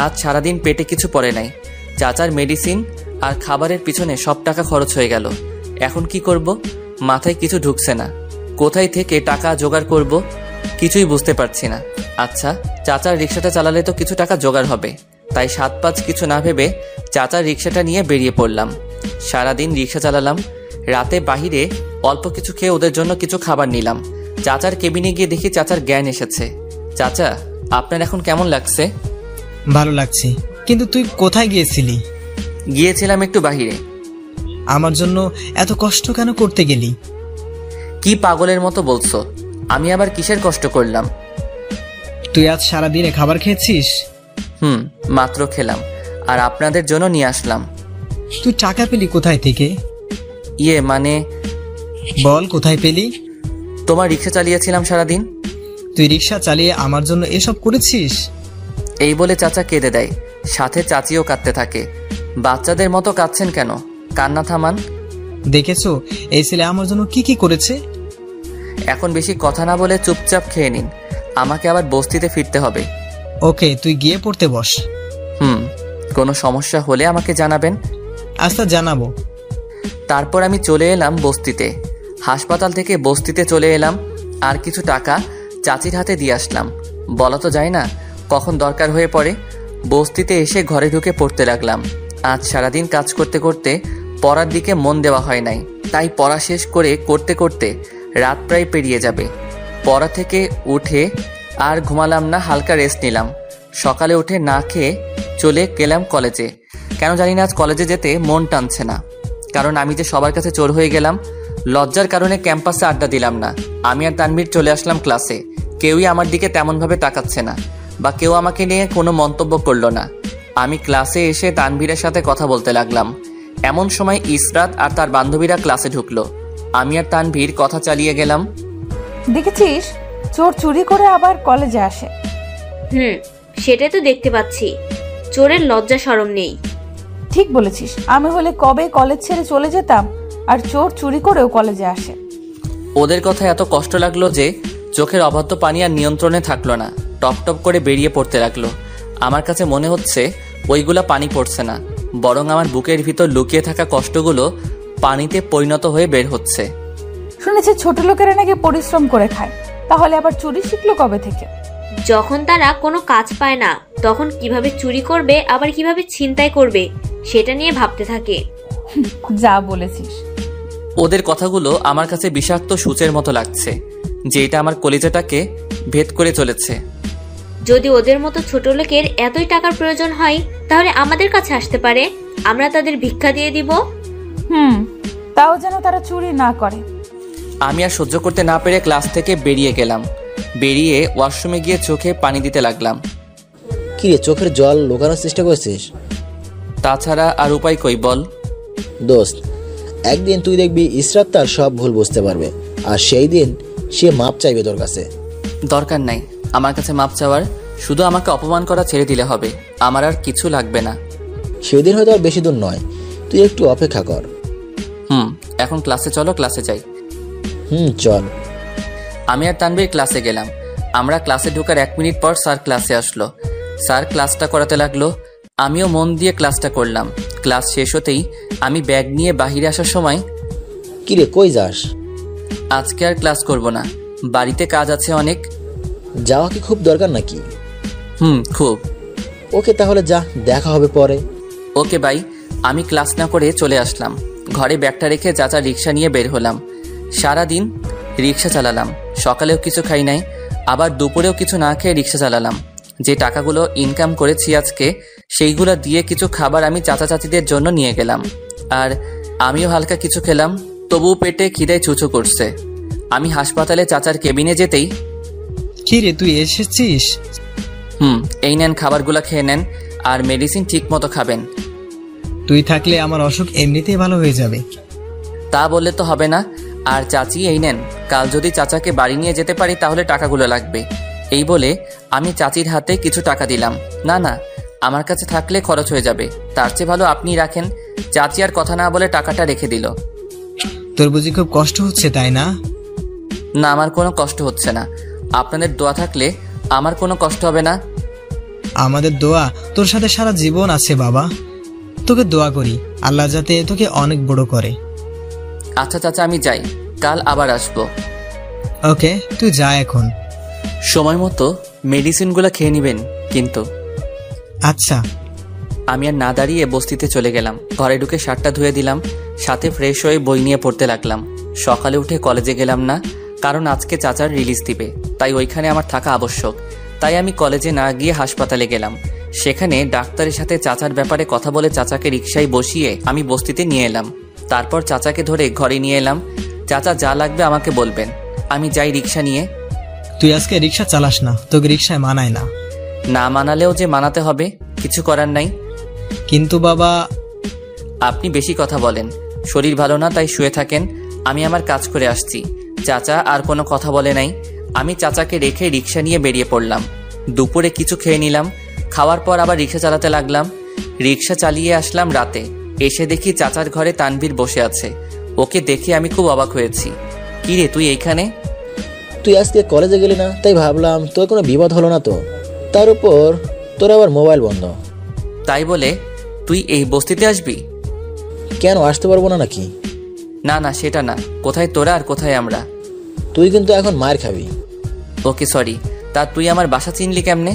Speaker 2: আজ সারাদিন পেটে কিছু পড়ে নাই। চাচার মেডিসিন আর খাবারের পিছনে সব টাকা খরচ হয়ে গেল। এখন কি করব? মাথায় কিছু ঢুকছে না। কোথায় থেকে টাকা জোগাড় করব কিছুই বুঝতে পারছি না। আচ্ছা, চাচার রিক্সাটা চালালে তো কিছু টাকা জোগাড় হবে। তাই 7-5 কিছু না ভেবে চাচার রিক্সাটা নিয়ে বেরিয়ে পড়লাম। সারাদিন রিক্সা চালালাম। রাতে বাহিরে অল্প কিছু খেয়ে ওদের জন্য কিছু খাবার নিলাম। চাচার কেবিনে গিয়ে দেখি চাচার জ্ঞান এসেছে। চাচা, আপনার এখন কেমন লাগছে?
Speaker 4: ভালো লাগছে, কিন্তু তুই কোথায় গিয়েছিলি?
Speaker 2: গিয়েছিলাম একটু বাহিরে।
Speaker 4: আমার জন্য এত কষ্ট কেন করতে গেলি?
Speaker 2: কি পাগলের মতো বলছো? আমি আবার কিসের কষ্ট করলাম?
Speaker 4: তুই আজ সারাদিনে খাবার খেয়েছিস?
Speaker 2: মাত্র খেলাম, আর আপনাদের জন্য নিয়ে আসলাম।
Speaker 4: তুই টাকা পেলি কোথায় থেকে?
Speaker 2: মানে
Speaker 4: বল, কোথায় পেলি?
Speaker 2: তোমার রিক্সা চালিয়েছিলাম সারাদিন।
Speaker 4: তুই রিক্সা চালিয়ে আমার জন্য এসব করেছিস?
Speaker 2: এই বলে চাচা কেঁদে দেয়, সাথে চাচিও কাঁদতে থাকে। বাচ্চাদের মতো কাঁদছেন কেন? কান্না থামান।
Speaker 4: দেখেছো এই ছেলে আমার জন্য কি কি করেছে?
Speaker 2: এখন বেশি কথা না বলে চুপচাপ খেয়ে নিন, আমাকে আবার বস্তিতে ফিরতে হবে।
Speaker 4: ওকে, তুই গিয়ে পড়তে বস।
Speaker 2: কোনো সমস্যা হলে আমাকে জানাবেন।
Speaker 4: আচ্ছা, জানাবো।
Speaker 2: তারপর আমি চলে এলাম বস্তিতে। হাসপাতাল থেকে বস্তিতে চলে এলাম, আর কিছু টাকা চাচির হাতে দিয়ে আসলাম। বলা তো যায় না কখন দরকার হয়ে পড়ে। বস্তিতে এসে ঘরে ঢুকে পড়তে লাগলাম। আজ সারাদিন কাজ করতে করতে পড়ার দিকে মন দেওয়া হয় নাই, তাই পড়া শেষ করতে করতে রাত প্রায় পেরিয়ে যাবে। পড়া থেকে উঠে আর ঘুমালাম না, হালকা রেস্ট নিলাম। সকালে উঠে না খেয়ে চলে গেলাম কলেজে। কেন জানি না আজ কলেজে যেতে মন টানছে না, কারণ আমি যে সবার কাছে চোর হয়ে গেলাম। লজ্জার কারণে ক্যাম্পাসে আড্ডা দিলাম না। আমি আর তানভীর চলে আসলাম ক্লাসে। কেউই আমার দিকে তেমনভাবে তাকাচ্ছে না, বা কেউ আমাকে নিয়ে কোনো মন্তব্য করলো না। আমি ক্লাসে এসে তানভীরের সাথে কথা বলতে লাগলাম। এমন সময় ইসরাত আর তার বান্ধবীরা ক্লাসে ঢুকলো। আমি আর তানভীর কথা চালিয়ে গেলাম।
Speaker 1: দেখেছিস, চোর চুরি করে আবার কলেজে আসে।
Speaker 8: সেটাই তো দেখতে পাচ্ছি, চোরের লজ্জা শরম নেই।
Speaker 1: ঠিক বলেছিস, আমি হলে কবে কলেজ ছেড়ে চলে যেতাম, আর চোর চুরি করেও কলেজে আসে।
Speaker 2: ওদের কথা এত কষ্ট লাগলো যে চোখের অবাধ্য পানি আর নিয়ন্ত্রণে থাকলো না, টপ টপ করে বেরিয়ে পড়তে লাগলো। আমার কাছে মনে হচ্ছে ওইগুলা পানি পড়ছে না, বরং আমার বুকের ভিতর লুকিয়ে থাকা কষ্টগুলো পানিতে পরিণত হয়ে বের হচ্ছে।
Speaker 1: শুনেছি ছোট লোকেরা নাকি পরিশ্রম করে খায়, তাহলে আবার চুরি শিখলো কবে থেকে?
Speaker 8: যখন তারা কোনো কাজ পায় না, তখন কিভাবে চুরি করবে আবার কিভাবে ছিনতাই করবে সেটা নিয়ে ভাবতে থাকে।
Speaker 1: যা বলেছিস।
Speaker 2: ওদের কথাগুলো আমার কাছে বিষাক্ত সূচের মতো লাগছে, যে এটা আমার কলিজাটাকে ভেদ করে চলেছে।
Speaker 8: যদি ওদের মতো ছোট লোকের এতই টাকার প্রয়োজন হয়, তাহলে আমাদের কাছে আসতে পারে, আমরা তাদের ভিক্ষা দিয়ে দিব।
Speaker 1: তাও যেন তারা চুরি না করে।
Speaker 2: আমি আর সহ্য করতে না পেরে ক্লাস থেকে বেরিয়ে গেলাম। বেরিয়ে ওয়াশরুমে গিয়ে চোখে পানি দিতে লাগলাম।
Speaker 5: কি রে, চোখের জল লুকানোর চেষ্টা করছিস?
Speaker 2: তাছাড়া আর উপায় কই বল?
Speaker 5: দোস্ত, একদিন তুই দেখবি ইসরাত তার সব ভুল বুঝতে পারবে, আর সেই দিন সে মাপ চাইবে তোর কাছে।
Speaker 2: দরকার নাই আমার কাছে মাপ চাওয়ার, শুধু আমাকে অপমান করা ছেড়ে দিলে হবে, আমার আর কিছু লাগবে না।
Speaker 5: সেদিন হয়তো আর বেশি দূর নয়, তুই একটু অপেক্ষা কর।
Speaker 2: এখন ক্লাসে চলো, ক্লাসে যাই।
Speaker 5: চল।
Speaker 2: আমি আর তানভীর ক্লাসে গেলাম। আমরা ক্লাসে ঢোকার 1 মিনিট পর স্যার ক্লাসে আসলো। স্যার ক্লাসটা করাতে লাগলো, আমিও মন দিয়ে ক্লাসটা করলাম। ক্লাস শেষ হতেই আমি ব্যাগ নিয়ে বাহিরে আসার সময়,
Speaker 5: কিরে কই যাস?
Speaker 2: আজকে আর ক্লাস করব না, বাড়িতে কাজ আছে অনেক।
Speaker 5: যাওয়া কি খুব দরকার নাকি?
Speaker 2: খুব।
Speaker 5: ওকে তাহলে যা, দেখা হবে পরে।
Speaker 2: Okay bye. আমি ক্লাস না করে চলে আসলাম। ঘরে ব্যাগটা রেখে চাচা রিক্সা নিয়ে বের হলাম। সারাদিন রিক্সা চালালাম, সকালেও কিছু খাই নাই, আবার দুপুরেও কিছু না খেয়ে রিক্সা চালালাম। যে টাকাগুলো ইনকাম করেছি আজকে, সেইগুলো দিয়ে কিছু খাবার আমি চাচা চাচিদের জন্য নিয়ে গেলাম, আর আমিও হালকা কিছু খেলাম। তবুও পেটে খিদায় চুচু করছে। আমি হাসপাতালে চাচার কেবিনে যেতেই,
Speaker 4: কি রে তুই এসেছিস?
Speaker 2: এই নেন, খাবারগুলো খেয়ে নেন, আর মেডিসিন ঠিক মতো খাবেন।
Speaker 4: তুই থাকলে আমার অসুখ এমনিতেই ভালো হয়ে যাবে।
Speaker 2: তা বললে তো হবে না। আর চাচি এই নেন, কাল যদি চাচাকে বাড়ি নিয়ে যেতে পারি তাহলে টাকাগুলো লাগবে। এই বলে আমি চাচির হাতে কিছু টাকা দিলাম। না না, আমার কাছে থাকলে খরচ হয়ে যাবে, তার চেয়ে ভালো আপনি রাখেন। চাচি আর কথা না বলে টাকাটা রেখে দিল।
Speaker 4: তোর বুঝি খুব কষ্ট হচ্ছে তাই না?
Speaker 2: না, আমার কোনো কষ্ট হচ্ছে না। আপনাদের দোয়া থাকলে আমার কোনো কষ্ট হবে না।
Speaker 4: আমাদের দোয়া তোর সাথে সারা জীবন আছে বাবা। তোকে দোয়া করি আল্লাহ যাতে তোকে অনেক বড় করে।
Speaker 2: আচ্ছা চাচা, আমি যাই, কাল আবার আসবো।
Speaker 4: ওকে, তুই যা এখন।
Speaker 2: সময় মতো মেডিসিনগুলো খেয়ে নেবেন কিন্তু।
Speaker 4: আচ্ছা।
Speaker 2: আমি আর না দাঁড়িয়ে বস্তিতে চলে গেলাম। ঘরে ঢুকে শার্টটা ধুয়ে দিলাম, সাথে ফ্রেশ হয়ে বই নিয়ে পড়তে লাগলাম। সকালে উঠে কলেজে গেলাম না, কারণ আজকে চাচার রিলিজ দিবে, তাই ওইখানে আমার থাকা আবশ্যক। তাই আমি কলেজে না গিয়ে হাসপাতালে গেলাম। সেখানে ডাক্তারের সাথে চাচার ব্যাপারে কথা বলে চাচাকে রিকশায় বসিয়ে আমি বস্তিতে নিয়ে এলাম। তারপর চাচাকে ধরে ঘরে নিয়ে এলাম। চাচা যা লাগবে আমাকে বলবেন, আমি যাই রিকশা নিয়ে।
Speaker 4: তুই আজকে রিকশা চালাস না, তোকে রিকশায় মানায় না।
Speaker 2: না মানালেও যে মানাতে হবে, কিছু করার নাই।
Speaker 4: কিন্তু বাবা।
Speaker 2: আপনি বেশি কথা বলেন, শরীর ভালো না তাই শুয়ে থাকেন, আমি আমার কাজ করে আসছি। চাচা আর কোনো কথা বলে নাই। আমি চাচাকে রেখে রিকশা নিয়ে বেরিয়ে পড়লাম। দুপুরে কিছু খেয়ে নিলাম, খাওয়ার পর আবার রিকশা চালাতে লাগলাম। রিকশা চালিয়ে আসলাম রাতে। এসে দেখি চাচার ঘরে তানভীর বসে আছে। ওকে দেখে আমি খুব অবাক হয়েছি। কি রে তুই এইখানে?
Speaker 5: তুই আজকে কলেজে গেলি না, তাই ভাবলাম তোর কোনো বিপদ হলো না তো। তার উপর তোর আবার মোবাইল বন্ধ।
Speaker 2: তাই বলে তুই এই বস্তিতে আসবি?
Speaker 5: কেন, আসতে পারবো না নাকি?
Speaker 2: না না, সেটা না। কোথায় তোরা আর কোথায় আমরা?
Speaker 5: তুই কিন্তু এখন মার খাবি।
Speaker 2: ওকে সরি। তা তুই আমার বাসা চিনলি কেমনে?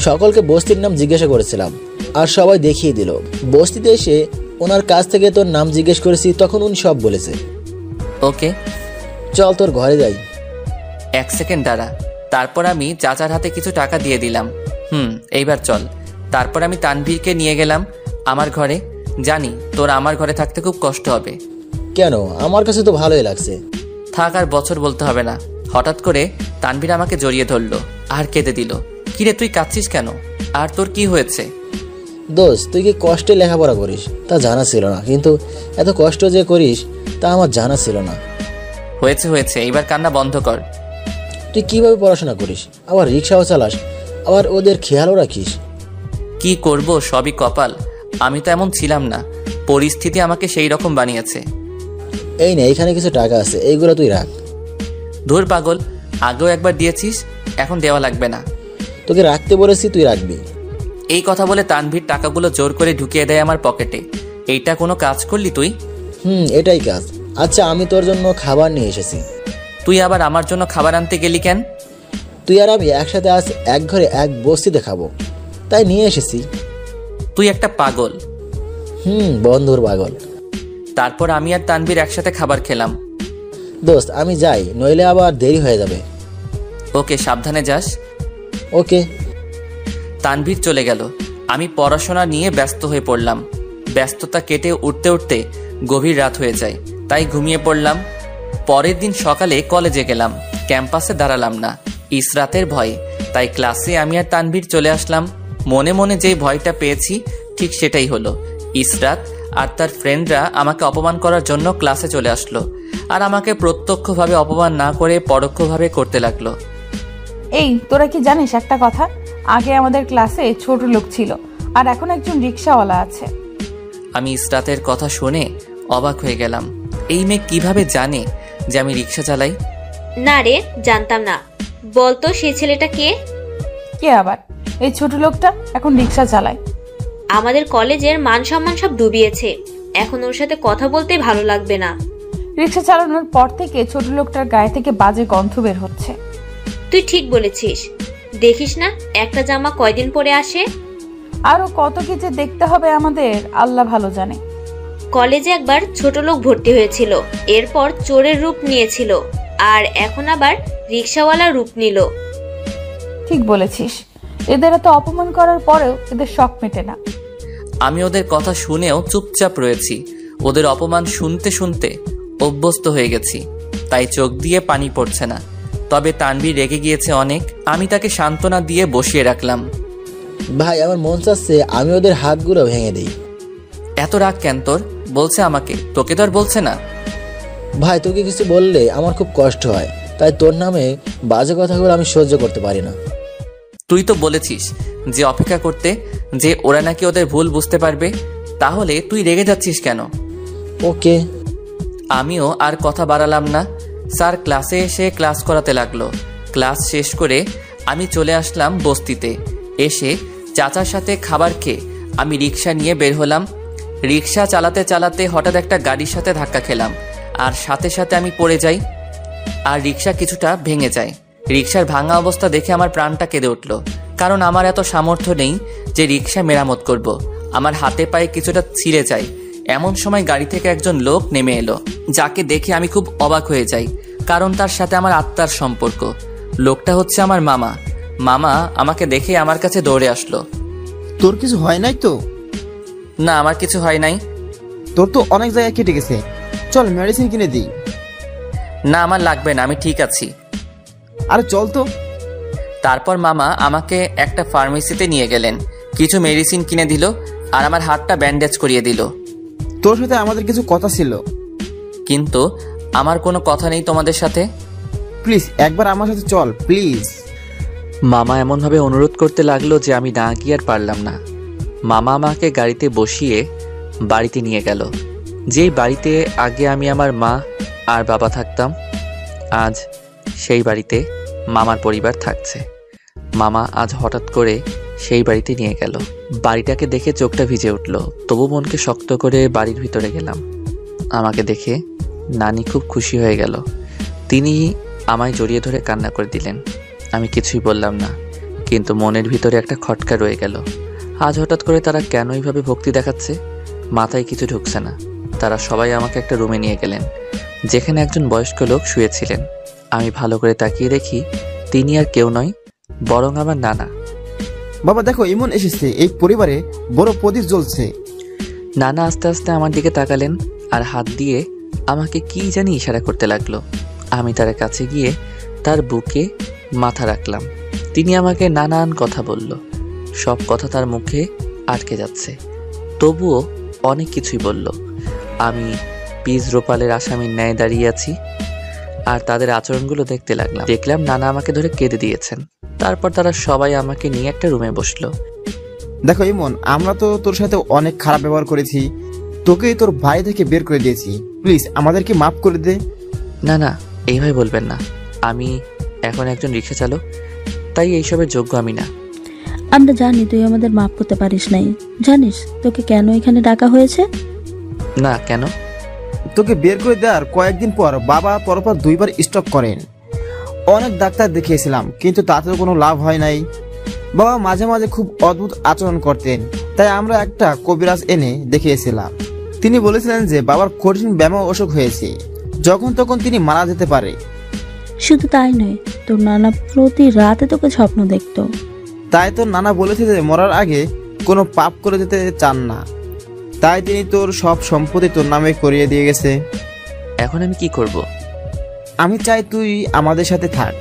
Speaker 5: সকলকে বস্তির নাম জিজ্ঞাসা করেছিলাম, আর সবাই দেখিয়ে দিল। বস্তিতে এসে ওনার কাছ থেকে তোর নাম জিজ্ঞেস করেছি, তখন উনি সব বলেছে।
Speaker 2: ওকে
Speaker 5: চল তোর ঘরে যাই।
Speaker 2: 1 সেকেন্ড দাঁড়া। তারপর আমি চাচার হাতে কিছু টাকা দিয়ে দিলাম। এইবার চল। তারপর আমি তানভীরকে নিয়ে গেলাম আমার ঘরে। জানি তোর আমার ঘরে থাকতে খুব কষ্ট হবে।
Speaker 5: কেন, আমার কাছে তো ভালোই লাগছে।
Speaker 2: থাক, আর বছর বলতে হবে না। হঠাৎ করে তানভীর আমাকে জড়িয়ে ধরলো আর কেঁদে দিল। কিরে তুই কাঁদছিস কেন? আর তোর কি হয়েছে?
Speaker 5: দোস্ত, তুই কি কষ্টে লেখাপড়া করিস তা জানা ছিল না, কিন্তু এত কষ্ট যে করিস তা আমার জানা ছিল না।
Speaker 2: হয়েছে হয়েছে, এইবার কান্না বন্ধ কর।
Speaker 5: তুই কিভাবে পড়াশোনা করিস, আবার রিক্সাও চালাস, আবার ওদের খেয়ালও রাখিস?
Speaker 2: কি করব, সবই কপাল। আমি তো এমন ছিলাম না, পরিস্থিতি আমাকে সেই রকম বানিয়েছে।
Speaker 5: এই না, এখানে কিছু টাকা আছে, এইগুলো তুই রাখ।
Speaker 2: ধুর পাগল, আগেও একবার দিয়েছিস, এখন দেওয়া লাগবে না।
Speaker 5: তোকে রাখতে বলেছি, তুই রাখবি।
Speaker 2: এই কথা বলে তানভীর টাকাগুলো জোর করে ঢুকিয়ে দেয় আমার পকেটে। এইটা কোনো কাজ করলি তুই?
Speaker 5: এটাই কাজ। আচ্ছা, আমি তোর জন্য খাবার নিয়ে এসেছি।
Speaker 2: তুই আবার আমার জন্য খাবার আনতে গেলি কেন?
Speaker 5: তুই আর আমি একসাথে আজ এক ঘরে এক বস্তিতে খাবো, তাই নিয়ে এসেছি।
Speaker 2: তুই একটা পাগল।
Speaker 5: বন্ধুর পাগল।
Speaker 2: তারপর আমি আর তানভীর একসাথে খাবার খেলাম।
Speaker 5: দোস্ত, আমি যাই, নইলে আবার দেরি হয়ে যাবে।
Speaker 2: ওকে, সাবধানে যাস।
Speaker 5: ওকে।
Speaker 2: তানভীর চলে গেল। আমি পড়াশোনা নিয়ে ব্যস্ত হয়ে পড়লাম। ব্যস্ততা কেটে উঠতে উঠতে গভীর রাত হয়ে যায়, তাই ঘুমিয়ে পড়লাম। পরের দিন সকালে কলেজে গেলাম। ক্যাম্পাসে দাঁড়ালাম না, ইসরাতের ভয়ে, তাই ক্লাসে আমি আর তানভীর চলে আসলাম। মনে মনে যেই ভয়টা পেয়েছি ঠিক সেটাই হলো। ইসরাত আর তার ফ্রেন্ডরা আমাকে অপমান করার জন্য ক্লাসে চলে আসলো, আর আমাকে প্রত্যক্ষভাবে অপমান না করে পরোক্ষভাবে করতে লাগলো।
Speaker 1: এই, তোরা কি জানিস একটা কথা? আগে আমাদের ক্লাসে ছোট লোক ছিল, আর এখন একজন রিক্সাওয়ালা আছে।
Speaker 2: আমি ইসরাতের কথা শুনে অবাক হয়ে গেলাম। এই মেয়ে কিভাবে জানে যে আমি রিক্সা চালাই?
Speaker 8: না রে, জানতাম না। বলতো সেই ছেলেটা কে?
Speaker 1: কে আবার? এই ছোট লোকটা এখন রিক্সা চালায়।
Speaker 8: আমাদের কলেজের মান সম্মান সব ডুবিয়েছে, এখন ওর সাথে কথা বলতে ভালো লাগবে না।
Speaker 1: রিক্সা চালানোর পর থেকে ছোট লোকটার গায়ে থেকে বাজে গন্ধ বের হচ্ছে।
Speaker 8: তুই ঠিক বলেছিস। দেখিস না একটা জামা কয়দিন পরে আসে।
Speaker 1: আরো কত কি যে দেখতে হবে আমাদের, আল্লাহ ভালো জানে।
Speaker 8: কলেজে একবার ছোট লোক ভর্তি হয়েছিল, এরপর চোরের রূপ নিয়েছিল, আর এখন আবার রিক্সাওয়ালার রূপ নিল।
Speaker 1: ঠিক বলেছিস, এদের এত অপমান করার পরেও এদের শখ মেটে না।
Speaker 2: আমি ওদের কথা শুনেও চুপচাপ রয়েছি। ওদের অপমান শুনতে শুনতে অভ্যস্ত হয়ে গেছি, তাই চোখ দিয়ে পানি পড়ছে না। তবে তানভীর রেগে গিয়েছে অনেক। আমি তাকে সান্ত্বনা দিয়ে বসিয়ে রাখলাম।
Speaker 5: ভাই, আমার মন চাচ্ছে আমি ওদের হাতগুলো ভেঙে দিই।
Speaker 2: এত রাগ কেন তোর? বলছে আমাকে, তোকে তো আর বলছে না।
Speaker 5: ভাই, তোকে কিছু বললে আমার খুব কষ্ট হয়, তাই তোর নামে বাজে কথাগুলো আমি সহ্য করতে পারি না।
Speaker 2: তুই তো বলেছিস যে অপেক্ষা করতে, যে ওরা নাকি ওদের ভুল বুঝতে পারবে। তাহলে তুই রেগে যাচ্ছিস কেন?
Speaker 5: ওকে।
Speaker 2: আমিও আর কথা বাড়ালাম না। স্যার ক্লাসে এসে ক্লাস করাতে লাগলো। ক্লাস শেষ করে আমি চলে আসলাম বস্তিতে। এসে চাচার সাথে খাবার খেয়ে আমি রিক্সা নিয়ে বের হলাম। রিক্সা চালাতে চালাতে হঠাৎ একটা গাড়ির সাথে ধাক্কা খেলাম, আর সাথে সাথে আমি পড়ে যাই, আর রিক্সা কিছুটা ভেঙে যায়। রিক্সার ভাঙা অবস্থা দেখে আমার প্রাণটা কেঁদে উঠল, কারণ আমার এত সামর্থ্য নেই যে রিক্সা মেরামত করব। আমার হাতে পায়ে কিছুটা ছিঁড়ে যায়। এমন সময় গাড়ি থেকে একজন লোক নেমে এলো, যাকে দেখে আমি খুব অবাক হয়ে যাই, কারণ তার সাথে আমার আত্মার সম্পর্ক। লোকটা হচ্ছে আমার মামা। মামা আমাকে দেখে আমার কাছে দৌড়ে আসলো।
Speaker 10: তোর কিছু হয় নাই তো?
Speaker 2: না, আমার কিছু হয় নাই।
Speaker 10: তোর তো অনেক জায়গায় কেটে গেছে, চল মেডিসিন কিনে দিই।
Speaker 2: না, আমার লাগবে না, আমি ঠিক আছি।
Speaker 10: আরে চল তো।
Speaker 2: তারপর মামা আমাকে একটা ফার্মেসিতে নিয়ে গেলেন, কিছু মেডিসিন কিনে দিল, আর আমার হাতটা ব্যান্ডেজ করিয়ে দিল।
Speaker 10: তোর সাথে আমাদের কিছু কথা ছিল।
Speaker 2: কিন্তু আমার কোনো কথা নেই তোমাদের সাথে।
Speaker 10: প্লিজ একবার আমার সাথে চল, প্লিজ।
Speaker 2: মামা এমনভাবে অনুরোধ করতে লাগলো যে আমি না গিয়ে আর পারলাম না। মামা আমাকে গাড়িতে বসিয়ে বাড়িতে নিয়ে গেল, যেই বাড়িতে আগে আমি আমার মা আর বাবা থাকতাম। আজ সেই বাড়িতে মামার পরিবার থাকছে। মামা আজ হঠাৎ করে সেই বাড়িতে নিয়ে গেল। বাড়িটাকে দেখে চোখটা ভিজে উঠল, তবু মনকে শক্ত করে বাড়ির ভিতরে গেলাম। আমাকে দেখে নানি খুব খুশি হয়ে গেল। তিনি আমায় জড়িয়ে ধরে কান্না করে দিলেন। আমি কিছুই বললাম না, কিন্তু মনের ভিতরে একটা খটকা রয়ে গেল। আজ হঠাৎ করে তারা কেন এইভাবে ভক্তি দেখাচ্ছে, মাথায় কিছু ঢুকছে না। তারা সবাই আমাকে একটা রুমে নিয়ে গেলেন, যেখানে একজন বয়স্ক লোক শুয়েছিলেন। আমি ভালো করে তাকিয়ে দেখি তিনি আর কেউ নয়, বরং আমার নানা।
Speaker 10: বাবা দেখো, ইমন এসেছে, এই পরিবারে বড় প্রদীপ জ্বলছে।
Speaker 2: নানা আস্তে আস্তে আমার দিকে তাকালেন আর হাত দিয়ে আমাকে কি জানি ইশারা করতে লাগলো। আমি তার কাছে গিয়ে তার বুকে মাথা রাখলাম। তিনি আমাকে নানান কথা বলল, সব কথা তার মুখে আটকে যাচ্ছে। তবুও অনেক কিছুই বলল। আমি পিস রোপালের আসামির ন্যায় দাঁড়িয়ে আছি আর তাদের আচরণগুলো দেখতে লাগলাম। দেখলাম নানা আমাকে ধরে কেঁদে দিয়েছেন। তারপর তারা সবাই আমাকে নিয়ে একটা রুমে বসলো।
Speaker 10: দেখো ইমন, আমরা তো তোর সাথে অনেক খারাপ ব্যবহার করেছি, তোকে তোর ভাই থেকে বের করে দিয়েছি, প্লিজ আমাদেরকে মাফ করে দে।
Speaker 2: না না, এইভাবে বলবেন না। আমি এখন একজন রিক্সা চালক, তাই এইসবের যোগ্য আমি না।
Speaker 11: আমরা জানি তুই আমাদের মাফ করতে পারিস নাই। জানিস তোকে কেন এখানে ডাকা হয়েছে?
Speaker 2: না, কেন?
Speaker 10: তোকে বের করে দেওয়ার কয়েকদিন পর বাবা পরপর 2 বার স্ট্রোক করেন। অনেক ডাক্তার দেখিয়েছিলাম, কিন্তু তাতেও কোনো লাভ হয় নাই। বাবা মাঝে মাঝে খুব অদ্ভুত আচরণ করতেন, তাই আমরা একটা কবিরাজ এনে দেখিয়েছিলাম। তিনি বলেছিলেন যে বাবার কঠিন ব্যামো অসুখ হয়েছে, যখন তখন তিনি মারা যেতে পারে।
Speaker 11: শুধু তাই নয়, তোর নানা প্রতি রাতে তোকে স্বপ্ন দেখতো।
Speaker 10: তাই তোর নানা বলেছে যে মরার আগে কোনো পাপ করে যেতে চান না, তাই তিনি তোর সব সম্পত্তি তোর নামে করিয়ে দিয়ে গেছে।
Speaker 2: এখন আমি কি করব?
Speaker 10: আমি চাই তুই আমাদের সাথে থাক,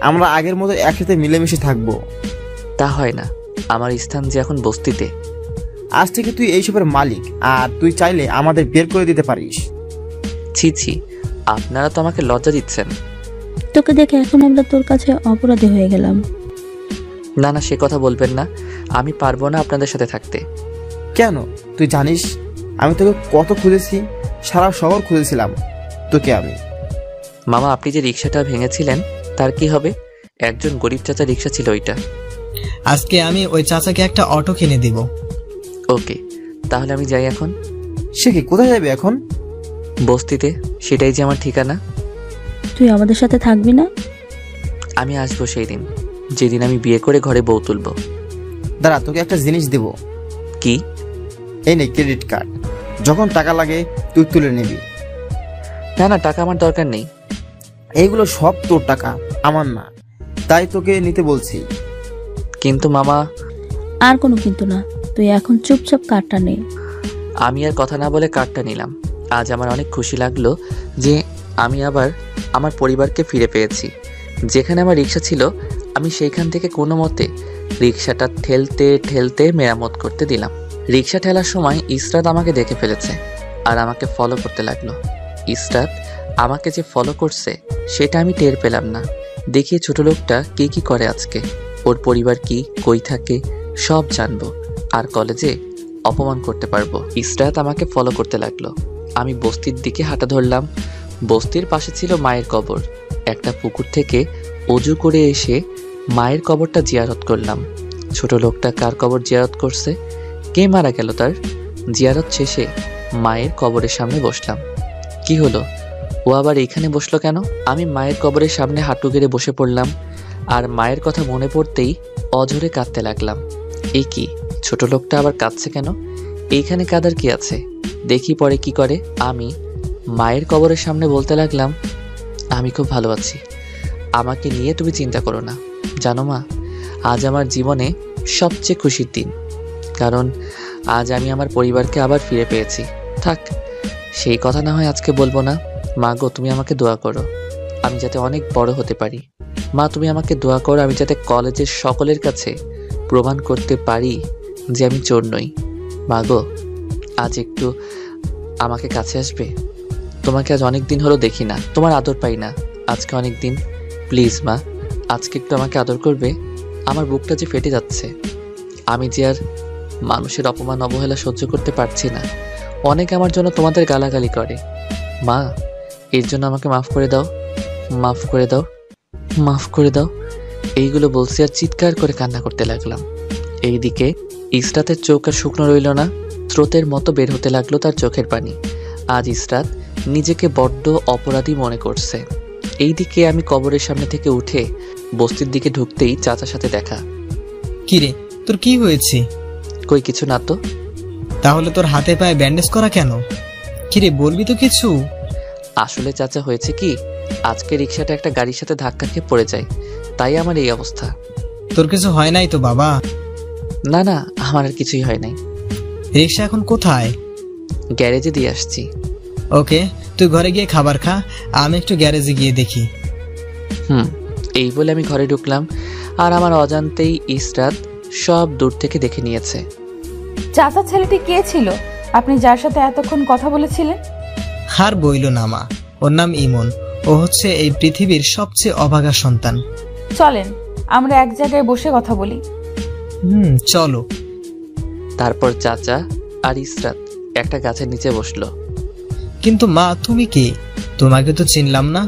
Speaker 10: আমরা আগের মতো একসাথে মিলেমিশে থাকবো।
Speaker 2: তা হয় না, আমার স্থান যে এখন বস্তিতে।
Speaker 10: আজ থেকে তুই এইসবের মালিক, আর তুই চাইলে আমাদের বের করে দিতে পারিস।
Speaker 2: ছি ছি, আপনারা তো আমাকে লজ্জা দিচ্ছেন।
Speaker 11: তোকে দেখে এখন আমরা তোর কাছে অপরাধী হয়ে গেলাম।
Speaker 2: না না, সে কথা বলবেন না। আমি পারবো না আপনাদের সাথে থাকতে।
Speaker 10: কেন? তুই জানিস আমি তোকে কত খুঁজেছি, সারা শহর খুঁজেছিলাম তোকে আমি।
Speaker 2: মামা, আপনি যে রিক্সাটা ভেঙেছিলেন তার কি হবে? একজন গরিব চাচা রিক্সা ছিল ওইটা।
Speaker 4: আজকে আমি ওই চাচাকে একটা অটো কিনে দিব।
Speaker 2: ওকে, তাহলে আমি যাই এখন।
Speaker 10: সে কি, কোথায় যাবে এখন?
Speaker 2: বস্তিতে, সেটাই যে আমার ঠিকানা।
Speaker 11: তুই আমাদের সাথে থাকবি না?
Speaker 2: আমি আসবো সেই দিন, যেদিন আমি বিয়ে করে ঘরে বউ তুলবো।
Speaker 10: দাঁড়া, তোকে একটা জিনিস দেব।
Speaker 2: কি?
Speaker 10: এই নে ক্রেডিট কার্ড, যখন টাকা লাগে তুই তুলে নিবি।
Speaker 2: না না, টাকা আমার দরকার নেই।
Speaker 10: এইগুলো সব তোর টাকা, আমার না, তাই তোকে নিতে বলছি।
Speaker 2: কিন্তু মামা।
Speaker 11: আর কোনো কিন্তু না, তুই এখন চুপচাপ কার্ডটা নে।
Speaker 2: আমি আর কথা না বলে কার্ডটা নিলাম। আজ আমার অনেক খুশি লাগলো যে আমি আবার আমার পরিবারকে ফিরে পেয়েছি। যেখানে আমার রিক্সা ছিল, আমি সেইখান থেকে কোনো মতে রিক্সাটা ঠেলতে ঠেলতে মেরামত করতে দিলাম। রিক্সা ঠেলার সময় ইসরাত আমাকে দেখে ফেলেছে আর আমাকে ফলো করতে লাগলো। ইসরাত আমাকে যে ফলো করছে সেটা আমি টের পেলাম না। দেখি ছোট লোকটা কি কি করে আজকে, ওর পরিবার কি, কই থাকে, সব জানবো আর কলেজে অপমান করতে পারবো। ইসরাত আমাকে ফলো করতে লাগলো। আমি বস্তির দিকে হাঁটা ধরলাম। বস্তির পাশে ছিল মায়ের কবর। একটা পুকুর থেকে অজু করে এসে মায়ের কবরটা জিয়ারত করলাম। ছোট লোকটা কার কবর জিয়ারত করছে, কে মারা গেল তার? জিয়ারত শেষে মায়ের কবরের সামনে বসলাম। কি হলো, ও আবার এখানে বসলো কেন? আমি মায়ের কবরের সামনে হাঁটু গেড়ে বসে পড়লাম আর মায়ের কথা মনে পড়তেই অঝরে কাঁদতে লাগলাম। এই কি, ছোট লোকটা আবার কাঁদছে কেন? এইখানে কাঁদার কি আছে? দেখি পরে কি করে। আমি মায়ের কবরের সামনে বলতে লাগলাম, আমি খুব ভালো আছি, আমাকে নিয়ে তুমি চিন্তা করো না। জানো মা, আজ আমার জীবনে সবচেয়ে খুশির দিন, কারণ আজ আমি আমার পরিবারকে আবার ফিরে পেয়েছি। থাক, সেই কথা না হয় আজকে বলবো না। মা গো, তুমি আমাকে দোয়া করো, আমি যাতে অনেক বড় হতে পারি। মা, তুমি আমাকে দোয়া করো, আমি যাতে কলেজের সকলের কাছে প্রমাণ করতে পারি যে আমি চোর নই। মা গো, আজ একটু আমাকে কাছে আসবে? তোমাকে আজ অনেক দিন হলো দেখি না, তোমার আদর পাই না, আজকে অনেক দিন। প্লিজ মা, আজকে একটু আমাকে আদর করবে? আমার বুকটা যে ফেটে যাচ্ছে। আমি যে আর মানুষের অপমান অবহেলা সহ্য করতে পারছি না। অনেকে আমার জন্য তোমাদের গালাগালি করে। মা, এর জন্য আমাকে মাফ করে দাও, মাফ করে দাও, মাফ করে দাও। এইগুলো বলছি আর চিৎকার করে কান্না করতে লাগলাম। এইদিকে ইসরাতের চোখ আর শুকনো রইল না, স্রোতের মতো বের হতে লাগলো তার চোখের পানি। আজ ইসরাত নিজেকে বড্ড অপরাধী মনে করছে। এইদিকে আমি কবরের সামনে থেকে উঠে বস্তির দিকে ঢুকতেই চাচার সাথে দেখা।
Speaker 4: কিরে, তোর কি হয়েছে?
Speaker 2: কই কিছু না তো।
Speaker 4: তাহলে তোর হাতে পায়ে ব্যান্ডেজ করা কেন? কিরে, বলবি তো কিছু?
Speaker 2: আসলে চাচা, হয়েছে কি, আজকে রিক্সাটা একটা গাড়ির সাথে ধাক্কা খেয়ে পড়ে যায়, তাই আমার এই অবস্থা।
Speaker 4: তোর কিছু হয় নাই তো বাবা?
Speaker 2: না না, আমার আর কিছুই হয় নাই।
Speaker 4: রিক্সা এখন কোথায়?
Speaker 2: গ্যারেজে দিয়ে আসছি।
Speaker 4: ওকে, তুই ঘরে গিয়ে খাবার খা, আমি একটু গ্যারেজে গিয়ে দেখি।
Speaker 2: এই বলে আমি ঘরে ঢুকলাম আর আমার অজান্তেই ইসরাত সব দূর থেকে দেখে নিয়েছে।
Speaker 1: চাচা ছেলেটি কে ছিল আপনি যার সাথে এতক্ষণ কথা বলেছিলেন?
Speaker 4: হার বইল না মা, ওর নাম ইমন। ও হচ্ছে এই পৃথিবীর সবচেয়ে অভাগা সন্তান।
Speaker 1: চলেন আমরা এক জায়গায় বসে কথা বলি।
Speaker 4: চলো।
Speaker 2: তারপর চাচা আর ইসরাত একটা গাছের নিচে বসলো।
Speaker 4: কিন্তু মা তুমি কে? তোমাকে তো চিনলাম না।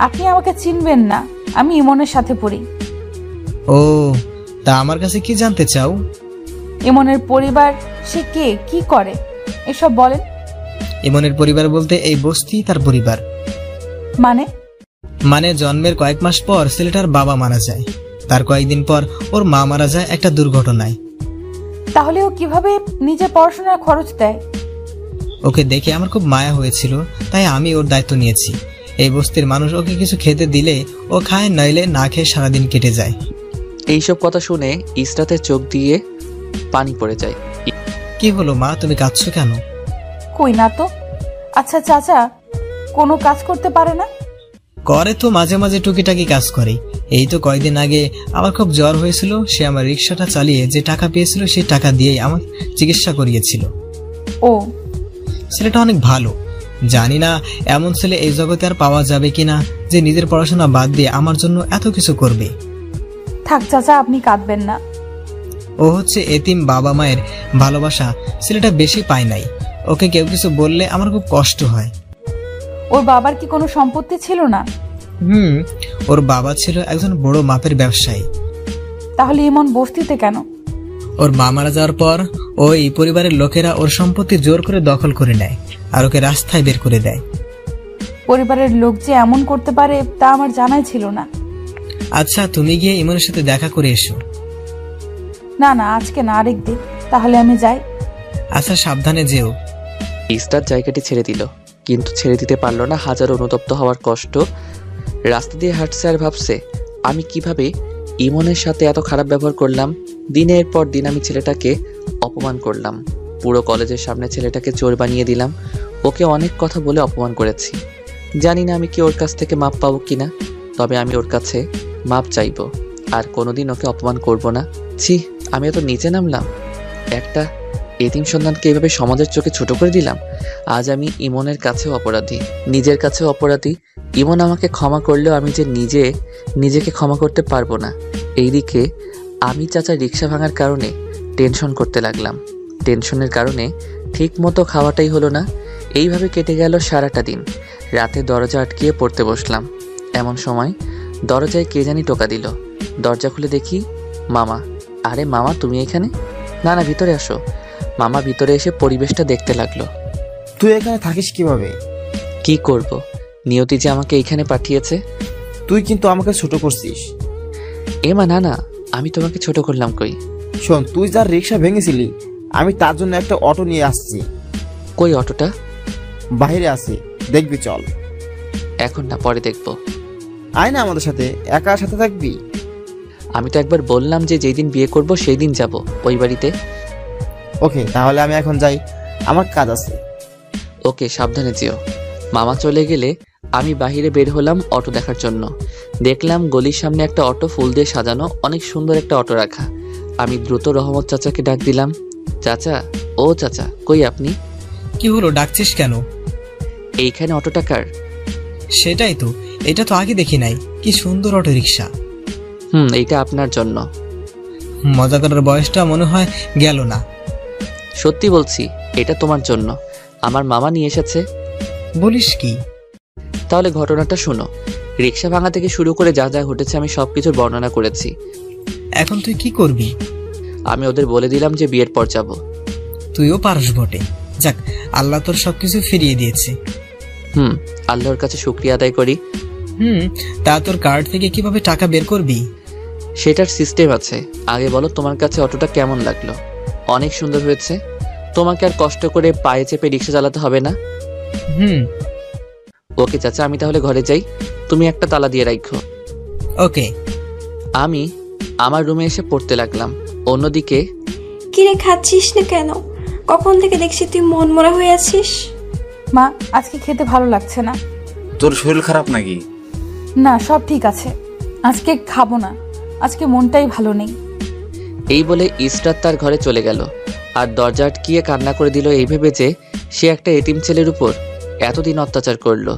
Speaker 1: আপনি আমাকে চিনবেন না, আমি ইমনের সাথে পড়ি।
Speaker 4: ও, তা আমার কাছে কি জানতে চাও?
Speaker 1: ইমনের পরিবার, সে কে, কি করে, এসব বলেন।
Speaker 4: ইমনের পরিবার বলতে এই বস্তি তার পরিবার। মানে জন্মের কয়েক মাস পর ছেলেটার বাবা মারা যায়, তার কয়েকদিন পর ওর মা মারা যায় একটা দুর্ঘটনায়।
Speaker 1: তাহলে ও কিভাবে নিজে পড়াশোনার খরচ দেয়?
Speaker 4: ওকে দেখে আমার খুব মায়া হয়েছিল, তাই আমি ওর দায়িত্ব নিয়েছি। এই বস্তির মানুষ ওকে কিছু খেতে দিলে ও খায়, নইলে না খেয়ে সারাদিন কেটে যায়।
Speaker 2: এইসব কথা শুনে ইসরাতের চোখ দিয়ে পানি পড়ে যায়।
Speaker 4: কি হলো মা, তুমি কাঁদছো কেন?
Speaker 1: কই না তো। আচ্ছা চাচা কোনো কাজ করতে পারে না?
Speaker 4: করে তো, মাঝে মাঝে টুকিটাকি কাজ করে। এই তো কয়েকদিন আগে আমার খুব জ্বর হয়েছিল, সে আমার রিক্সাটা চালিয়ে যে টাকা পেয়েছিল সেই টাকা দিয়েই আমার চিকিৎসা করিয়েছিল।
Speaker 1: ও,
Speaker 4: ছেলেটা অনেক ভালো। জানি না এমন ছেলে এই জগতে আর পাওয়া যাবে কিনা যে নিজের পড়াশোনা বাদ দিয়ে আমার জন্য এত কিছু করবে।
Speaker 1: থাক চাচা, আপনি কাঁদবেন না।
Speaker 4: ও হচ্ছে এতিম বাবা মায়ের ভালোবাসা ছেলেটা বেশি পায় নাই। ওকে কেউ কিছু বললে আমার খুব কষ্ট হয়।
Speaker 1: ওর বাবার কি কোনো সম্পত্তি ছিল না?
Speaker 4: ওর বাবা ছিল একজন বড় মাপের ব্যবসায়ী।
Speaker 1: তাহলে ইমন বস্তিতে কেন?
Speaker 4: ওর মা মারা যাওয়ার পর ওই পরিবারের লোকেরা ওর সম্পত্তি জোর করে দখল করে নেয় আর ওকে রাস্তায় বের করে দেয়।
Speaker 1: পরিবারের লোক যে এমন করতে পারে তা আমার জানাই ছিল না।
Speaker 4: আচ্ছা, তুমি গিয়ে ইমনের সাথে দেখা করে এসো।
Speaker 1: না না, আজকে না, আরেকদিন। তাহলে আমি যাই।
Speaker 4: আচ্ছা, সাবধানে যেও।
Speaker 2: ইসরাত জায়গাটি ছেড়ে দিল, কিন্তু ছেড়ে দিতে পারল না হাজার অনুতপ্ত হওয়ার কষ্ট। রাস্তা দিয়ে হাঁটছে আর ভাবছে, আমি কিভাবে ইমনের সাথে এত খারাপ ব্যবহার করলাম। দিনের পর দিন আমি ছেলেটাকে অপমান করলাম। পুরো কলেজের সামনে ছেলেটাকে চোর বানিয়ে দিলাম। ওকে অনেক কথা বলে অপমান করেছি। জানি না আমি কি ওর কাছ থেকে মাপ পাবো কিনা, তবে আমি ওর কাছে মাপ চাইবো আর কোনোদিন ওকে অপমান করব না। ছি, আমি এত নিচে নামলাম। একটা এতিম সন্তানকে এভাবে সমাজের চোখে ছোট করে দিলাম। আজ আমি ইমনের কাছেও অপরাধী, নিজের কাছেও অপরাধী। ইমন আমাকে ক্ষমা করলেও আমি যে নিজেকে ক্ষমা করতে পারবো না। এইদিকে আমি চাচা রিক্সা ভাঙার কারণে টেনশন করতে লাগলাম। টেনশনের কারণে ঠিক মতো খাওয়াটাই হলো না। এইভাবে কেটে গেল সারাটা দিন। রাতে দরজা আটকিয়ে পড়তে বসলাম। এমন সময় দরজায় কে জানি টোকা দিল। দরজা খুলে দেখি মামা। আরে মামা, তুমি এখানে? না না, ভিতরে আসো। মামা ভিতরে এসে পরিবেশটা দেখতে লাগলো।
Speaker 10: তুই এখানে থাকিস কিভাবে?
Speaker 2: কি করব, নিয়তি যে আমাকে এখানে পাঠিয়েছে।
Speaker 10: তুই কিন্তু আমাকে ছোট করছিস।
Speaker 2: মা না না, আমি তোমাকে ছোট করলাম কই?
Speaker 10: শোন, তুই যার রিক্সা ভেঙেছিলি আমি তার জন্য একটা অটো নিয়ে আসছি।
Speaker 2: কই অটোটা?
Speaker 10: বাইরে আছে, দেখবি, চল।
Speaker 2: এখন না, পরে দেখবো।
Speaker 10: আয় না আমাদের সাথে, একা সাথে থাকবি?
Speaker 2: আমি তো একবার বললাম যে যেই দিন বিয়ে করব সেই দিন যাব ওই বাড়িতে।
Speaker 10: ওকে, তাহলে আমি এখন যাই, আমার কাজ আছে।
Speaker 2: ওকে, সাবধানে যেও। মামা চলে গেলে আমি বাহিরে বের হলাম অটো দেখার জন্য। দেখলাম গলির সামনে একটা অটো ফুল দিয়ে সাজানো, অনেক সুন্দর একটা অটো রাখা। আমি দ্রুত রহমত চাচাকে ডাক দিলাম। চাচা, ও চাচা, কই আপনি?
Speaker 4: কি হলো, ডাকছিস কেন?
Speaker 2: এইখানে অটোটা কার?
Speaker 4: সেটাই তো, এটা তো আগে দেখি নাই। কি সুন্দর অটো রিক্সা।
Speaker 2: এইটা আপনার জন্য।
Speaker 4: মজা করার বয়সটা মনে হয় গেল না।
Speaker 2: সত্যি বলছি, এটা তোমার জন্য। আমার মামা নিয়ে এসেছে।
Speaker 4: বলিস কি?
Speaker 2: তাহলে ঘটনাটা শোনো। রিক্সা ভাঙা থেকে শুরু করে যা যা ঘটেছে আমি সবকিছুর বর্ণনা করেছি।
Speaker 4: এখন তুই কি করবি?
Speaker 2: আমি ওদের বলে দিলাম যে বিয়ের পর যাব।
Speaker 4: তুইও পারস বটে। যাক, আল্লাহ তোর সবকিছু ফিরিয়ে দিয়েছে।
Speaker 2: আল্লাহর কাছে শুকরিয়া আদায় করি।
Speaker 4: তা তোর কার্ড থেকে কিভাবে টাকা বের করবি?
Speaker 2: সেটার সিস্টেম আছে। আগে বলো, তোমার কাছে অটোটা কেমন লাগলো? অনেক সুন্দর হয়েছে। তোমাকে আর কষ্ট করে পায়ে চেপে রিক্সা চালাতে হবে না। ওকে চাচা, আমি তাহলে ঘরে যাই। তুমি একটা তালা দিয়ে রাখো।
Speaker 4: ওকে।
Speaker 2: আমি আমার রুমে এসে পড়তে লাগলাম। অন্যদিকে,
Speaker 9: কিরে, খাচ্ছিস না কেন? কখন থেকে দেখছি তুই মনমরা হয়ে আছিস।
Speaker 1: মা, আজকে খেতে ভালো লাগছে না।
Speaker 7: তোর শরীর খারাপ নাকি?
Speaker 1: না, সব ঠিক আছে। আজকে খাবো না, আজকে মনটাই ভালো নেই।
Speaker 2: এই বলে ইসরাত তার ঘরে চলে গেল। আর দরজা আটকিয়ে কান্না করে দিল এই ভেবে যে সে একটা এতিম ছেলের উপর এতদিন অত্যাচার করলো।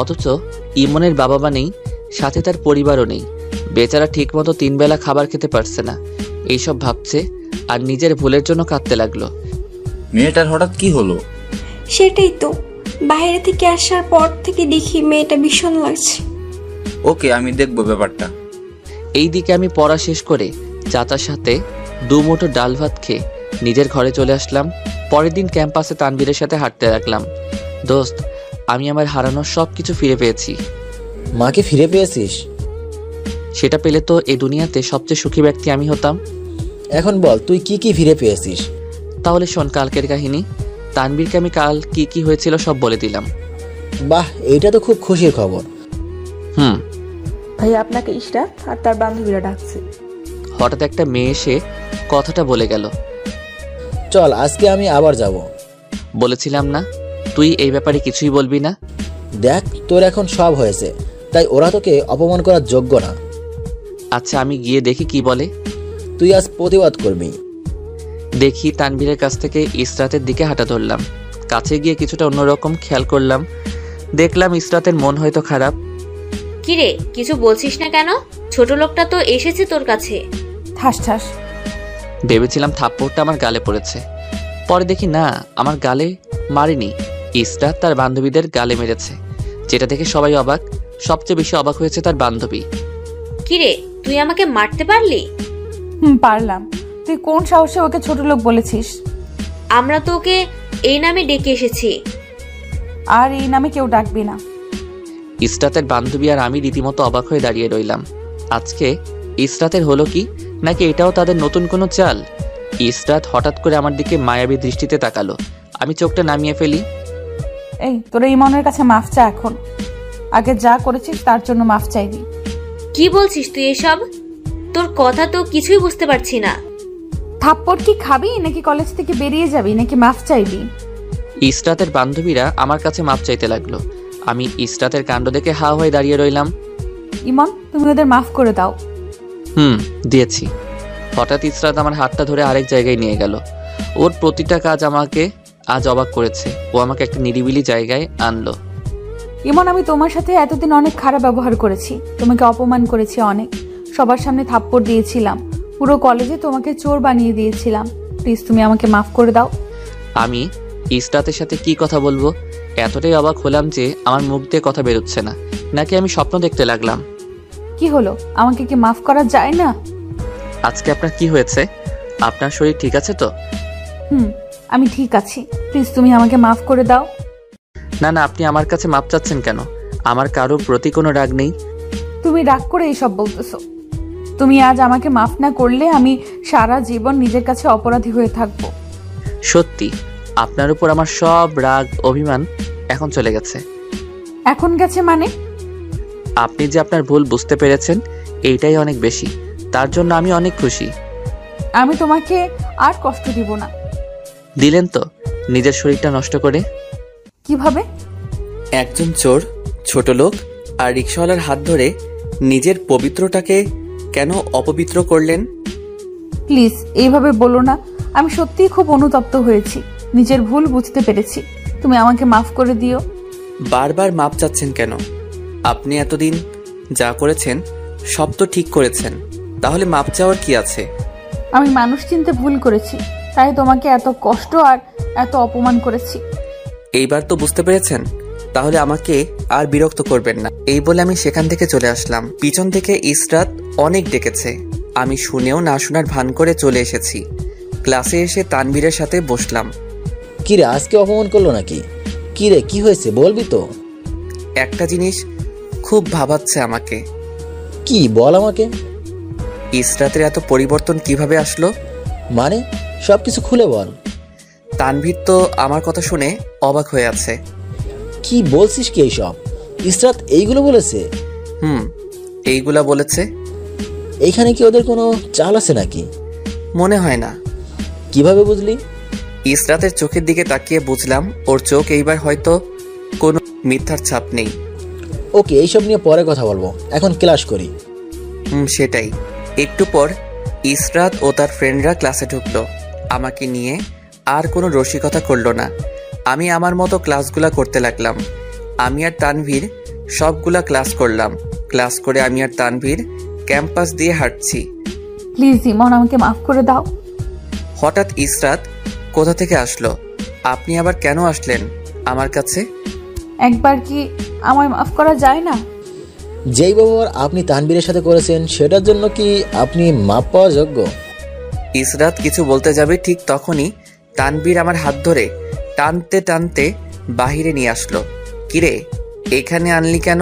Speaker 2: অথচ ইমনের বাবা মা নেই, সাথে তার পরিবারও নেই। বেচারা ঠিকমতো 3 বেলা খাবার খেতে পারছে না। এইসব ভাবছে আর নিজের ভুলের জন্য কাঁদতে লাগলো।
Speaker 7: মেয়েটার হঠাৎ কি হলো?
Speaker 9: সেটাই তো, বাইরে থেকে আসার পর থেকে দেখি মেয়েটা ভীষণ লাগছে।
Speaker 7: ওকে, আমি দেখবো ব্যাপারটা।
Speaker 2: এইদিকে আমি পড়া শেষ করে চাচার সাথে 2 মুঠো ডাল ভাত খেয়ে নিজের ঘরে চলে আসলাম। পরের দিন ক্যাম্পাসে তানভীরের সাথে হাঁটতে লাগলাম। দোস্ত, আমি আমার হারানোর সব কিছু ফিরে পেয়েছি।
Speaker 5: মাকে ফিরে পেয়েছিস?
Speaker 2: সেটা পেলে তো এই দুনিয়াতে সবচেয়ে সুখী ব্যক্তি আমি হতাম।
Speaker 5: এখন বল তুই কি কি ফিরে পেয়েছিস?
Speaker 2: তাহলে শোন কালকের কাহিনী। তানভীরকে আমি কাল কি কি হয়েছিল সব বলে দিলাম।
Speaker 5: বাহ, এইটা তো খুব খুশির খবর।
Speaker 3: ভাই আপনাকে ইশরাত আর তার বান্ধবীরা ডাকছে।
Speaker 2: হঠাৎ একটা মেয়ে এসে কথাটা বলে গেল।
Speaker 5: চল, আজকে আমি আবার যাব।
Speaker 2: বলেছিলাম না তুই এই ব্যাপারে কিছুই বলবি না?
Speaker 5: দেখ, তোর এখন সব হয়েছে, তাই ওরা তোকে অপমান করার যোগ্য না।
Speaker 2: আচ্ছা, আমি গিয়ে দেখি কি বলে।
Speaker 5: তুই আজ প্রতিবাদ করবি।
Speaker 2: দেখি তানভীরের কাছ থেকে ইসরাতের দিকে হাঁটা ধরলাম। কাছে গিয়ে কিছুটা অন্যরকম খেয়াল করলাম। দেখলাম ইসরাতের মন হয়তো খারাপ।
Speaker 8: কিরে, কিছু বলছিস না কেন? ছোট লোকটা তো এসেছে তোর কাছে।
Speaker 1: ঠাস ঠাস।
Speaker 2: ভেবেছিলাম থাপ্পড়টা আমার গালে পড়েছে, পরে দেখি না, আমার গালে মারেনি, ইসরাত তার বান্ধবীদের গালে মেরেছে। যেটা দেখে সবাই অবাক। সবচেয়ে বেশি অবাক হয়েছে তার বান্ধবী।
Speaker 8: কিরে, তুই আমাকে মারতে পারলি?
Speaker 1: পারলাম। তুই কোন সাহসে ওকে ছোট লোক বলেছিস?
Speaker 8: আমরা তো ওকে এই নামে ডেকে এসেছি।
Speaker 1: আর এই নামে কেউ ডাকবি না।
Speaker 2: ইসরাতের বান্ধবী আর আমি রীতিমতো অবাক হয়ে দাঁড়িয়ে রইলাম। আজকে ইসরাতের হলো কি, নাকি এটাও তাদের নতুন কোনো চাল? ইসরাত হঠাৎ করে আমার দিকে মায়াবী দৃষ্টিতে তাকালো। আমি চোখটা নামিয়ে ফেলি।
Speaker 1: এই, তোরা ইমনের কাছে মাফ চা এখন। আগে যা করেছিস তার জন্য মাফ চাইবি।
Speaker 8: কি বলছিস তুই এসব? তোর কথা তো কিছুই বুঝতে পারছি না।
Speaker 1: থাপ্পড় কি খাবি, নাকি কলেজ থেকে বেরিয়ে যাবি, নাকি মাফ চাইবি?
Speaker 2: ইসরাতের বান্ধবীরা আমার কাছে মাফ চাইতে লাগলো। আমি ইসরাতের কাণ্ড দেখে হা হয়ে দাঁড়িয়ে রইলাম।
Speaker 1: ইমন, তুমি ওদের মাফ করে দাও।
Speaker 2: দিয়েছি। হঠাৎ ইসরাত আমার হাতটা ধরে আরেক জায়গায় নিয়ে গেল। ওর প্রতিটা কাজ আমাকে আজ অবাক করেছে। ও আমাকে একটা নিরিবিলি জায়গায় আনলো।
Speaker 1: ইমন, আমি তোমার সাথে এতদিন অনেক খারাপ ব্যবহার করেছি, তোমাকে অপমান করেছি অনেক, সবার সামনে থাপ্পড় দিয়েছিলাম, পুরো কলেজে তোমাকে চোর বানিয়ে দিয়েছিলাম। প্লিজ তুমি আমাকে মাফ করে দাও।
Speaker 2: আমি ইসরাতের সাথে কি কথা বলবো এতটাই অবাক হলাম যে আমার মুখ দিয়ে কথা বেরোচ্ছে না। নাকি আমি স্বপ্ন দেখতে লাগলাম?
Speaker 1: কি হলো, আমাকে কি মাফ করা যায় না?
Speaker 2: আজকে আপনার কি হয়েছে? আপনার শরীর ঠিক আছে তো?
Speaker 1: আমি ঠিক আছি। প্লিজ তুমি আমাকে মাফ করে দাও।
Speaker 2: না না, আপনি আমার কাছে মাপ চাচ্ছেন কেন? আমার কারোর প্রতি কোনো রাগ নেই।
Speaker 1: তুমি রাগ করে এইসব বলতেছো। তুমি আজ আমাকে মাফ না করলে আমি সারা জীবন নিজের কাছে অপরাধী হয়ে থাকবো।
Speaker 2: সত্যি, আপনার উপর আমার সব রাগ অভিমান এখন চলে গেছে।
Speaker 1: এখন গেছে মানে?
Speaker 2: আপনি যে আপনার ভুল বুঝতে পেরেছেন এইটাই অনেক বেশি। তার জন্য আমি অনেক খুশি।
Speaker 1: আমি তোমাকে আর কষ্ট দিব না।
Speaker 2: দিলেন তো, নিজের শরীরটা নষ্ট করে।
Speaker 1: কিভাবে?
Speaker 2: একজন চোর, ছোট লোক আর রিকশাওয়ালার হাত ধরে নিজের পবিত্রটাকে কেন অপবিত্র করলেন?
Speaker 1: প্লিজ এইভাবে বলো না। আমি সত্যিই খুব অনুতপ্ত হয়েছি, নিজের ভুল বুঝতে পেরেছি। তুমি আমাকে মাফ করে দিও।
Speaker 2: বারবার মাপ চাচ্ছেন কেন? আপনি এতদিন যা করেছেন সব তো ঠিক করেছেন, তাহলে মাপ চাওয়ার কি আছে?
Speaker 1: আমি মানুষ চিনতে ভুল করেছি, তাই তোমাকে এত কষ্ট আর এত অপমান করেছি।
Speaker 2: এইবার তো বুঝতে পেরেছেন, তাহলে আমাকে আর বিরক্ত করবেন না। এই বলে আমি সেখান থেকে চলে আসলাম। পিছন থেকে ইসরাত অনেক ডেকেছে, আমি শুনেও না শোনার ভান করে চলে এসেছি। ক্লাসে এসে তানভীরের সাথে বসলাম।
Speaker 5: কিরে, আজকে অপমান করলো নাকি? কিরে, কি হয়েছে বলবি তো?
Speaker 2: একটা জিনিস খুব ভাবাচ্ছে আমাকে।
Speaker 5: কি, বল আমাকে।
Speaker 2: ইসরাতের এত পরিবর্তন কিভাবে আসলো?
Speaker 5: মানে সবকিছু খুলে বল।
Speaker 2: তানভীর তো আমার কথা শুনে অবাক হয়ে আছে।
Speaker 5: কি বলছিস কি এইসব? ইসরাত এইগুলো বলেছে?
Speaker 2: এইগুলা বলেছে।
Speaker 5: এইখানে কি ওদের কোনো চাল আছে নাকি?
Speaker 2: মনে হয় না।
Speaker 5: কিভাবে বুঝলি?
Speaker 2: ইসরাতের চোখের দিকে তাকিয়ে বুঝলাম ওর চোখ এইবার হয়তো কোনো মিথ্যার ছাপ নেই।
Speaker 5: ওকে, এইসব নিয়ে পরে কথা বলবো, এখন ক্লাস করি।
Speaker 2: সেটাই। একটু পর ইসরাত ও তার ফ্রেন্ডরা ক্লাসে ঢুকলো। আমাকে নিয়ে আর কোনো রসিকতা করলো না। আমি আমার মতো ক্লাসগুলা করতে লাগলাম। আমি আর তানভীর সবগুলা ক্লাস করলাম। ক্লাস করে আমি আর তানভীর ক্যাম্পাস দিয়ে হাঁটছি।
Speaker 1: প্লিজ ইমন, আমাকে মাফ করে দাও।
Speaker 2: হঠাৎ ইসরাত কোথা থেকে আসলো? আপনি আবার কেন আসলেন আমার কাছে?
Speaker 1: একবার কি আমায় মাফ করা যায় না?
Speaker 5: যেই ব্যবহার আপনি তানবীরের সাথে করেছেন সেটার জন্য কি আপনি মাপ পাওয়ার যোগ্য?
Speaker 2: ইসরাত কিছু বলতে যাবে ঠিক তখনই তানভীর আমার হাত ধরে টানতে টানতে বাহিরে নিয়ে আসলো। কিরে, এখানে আনলি কেন?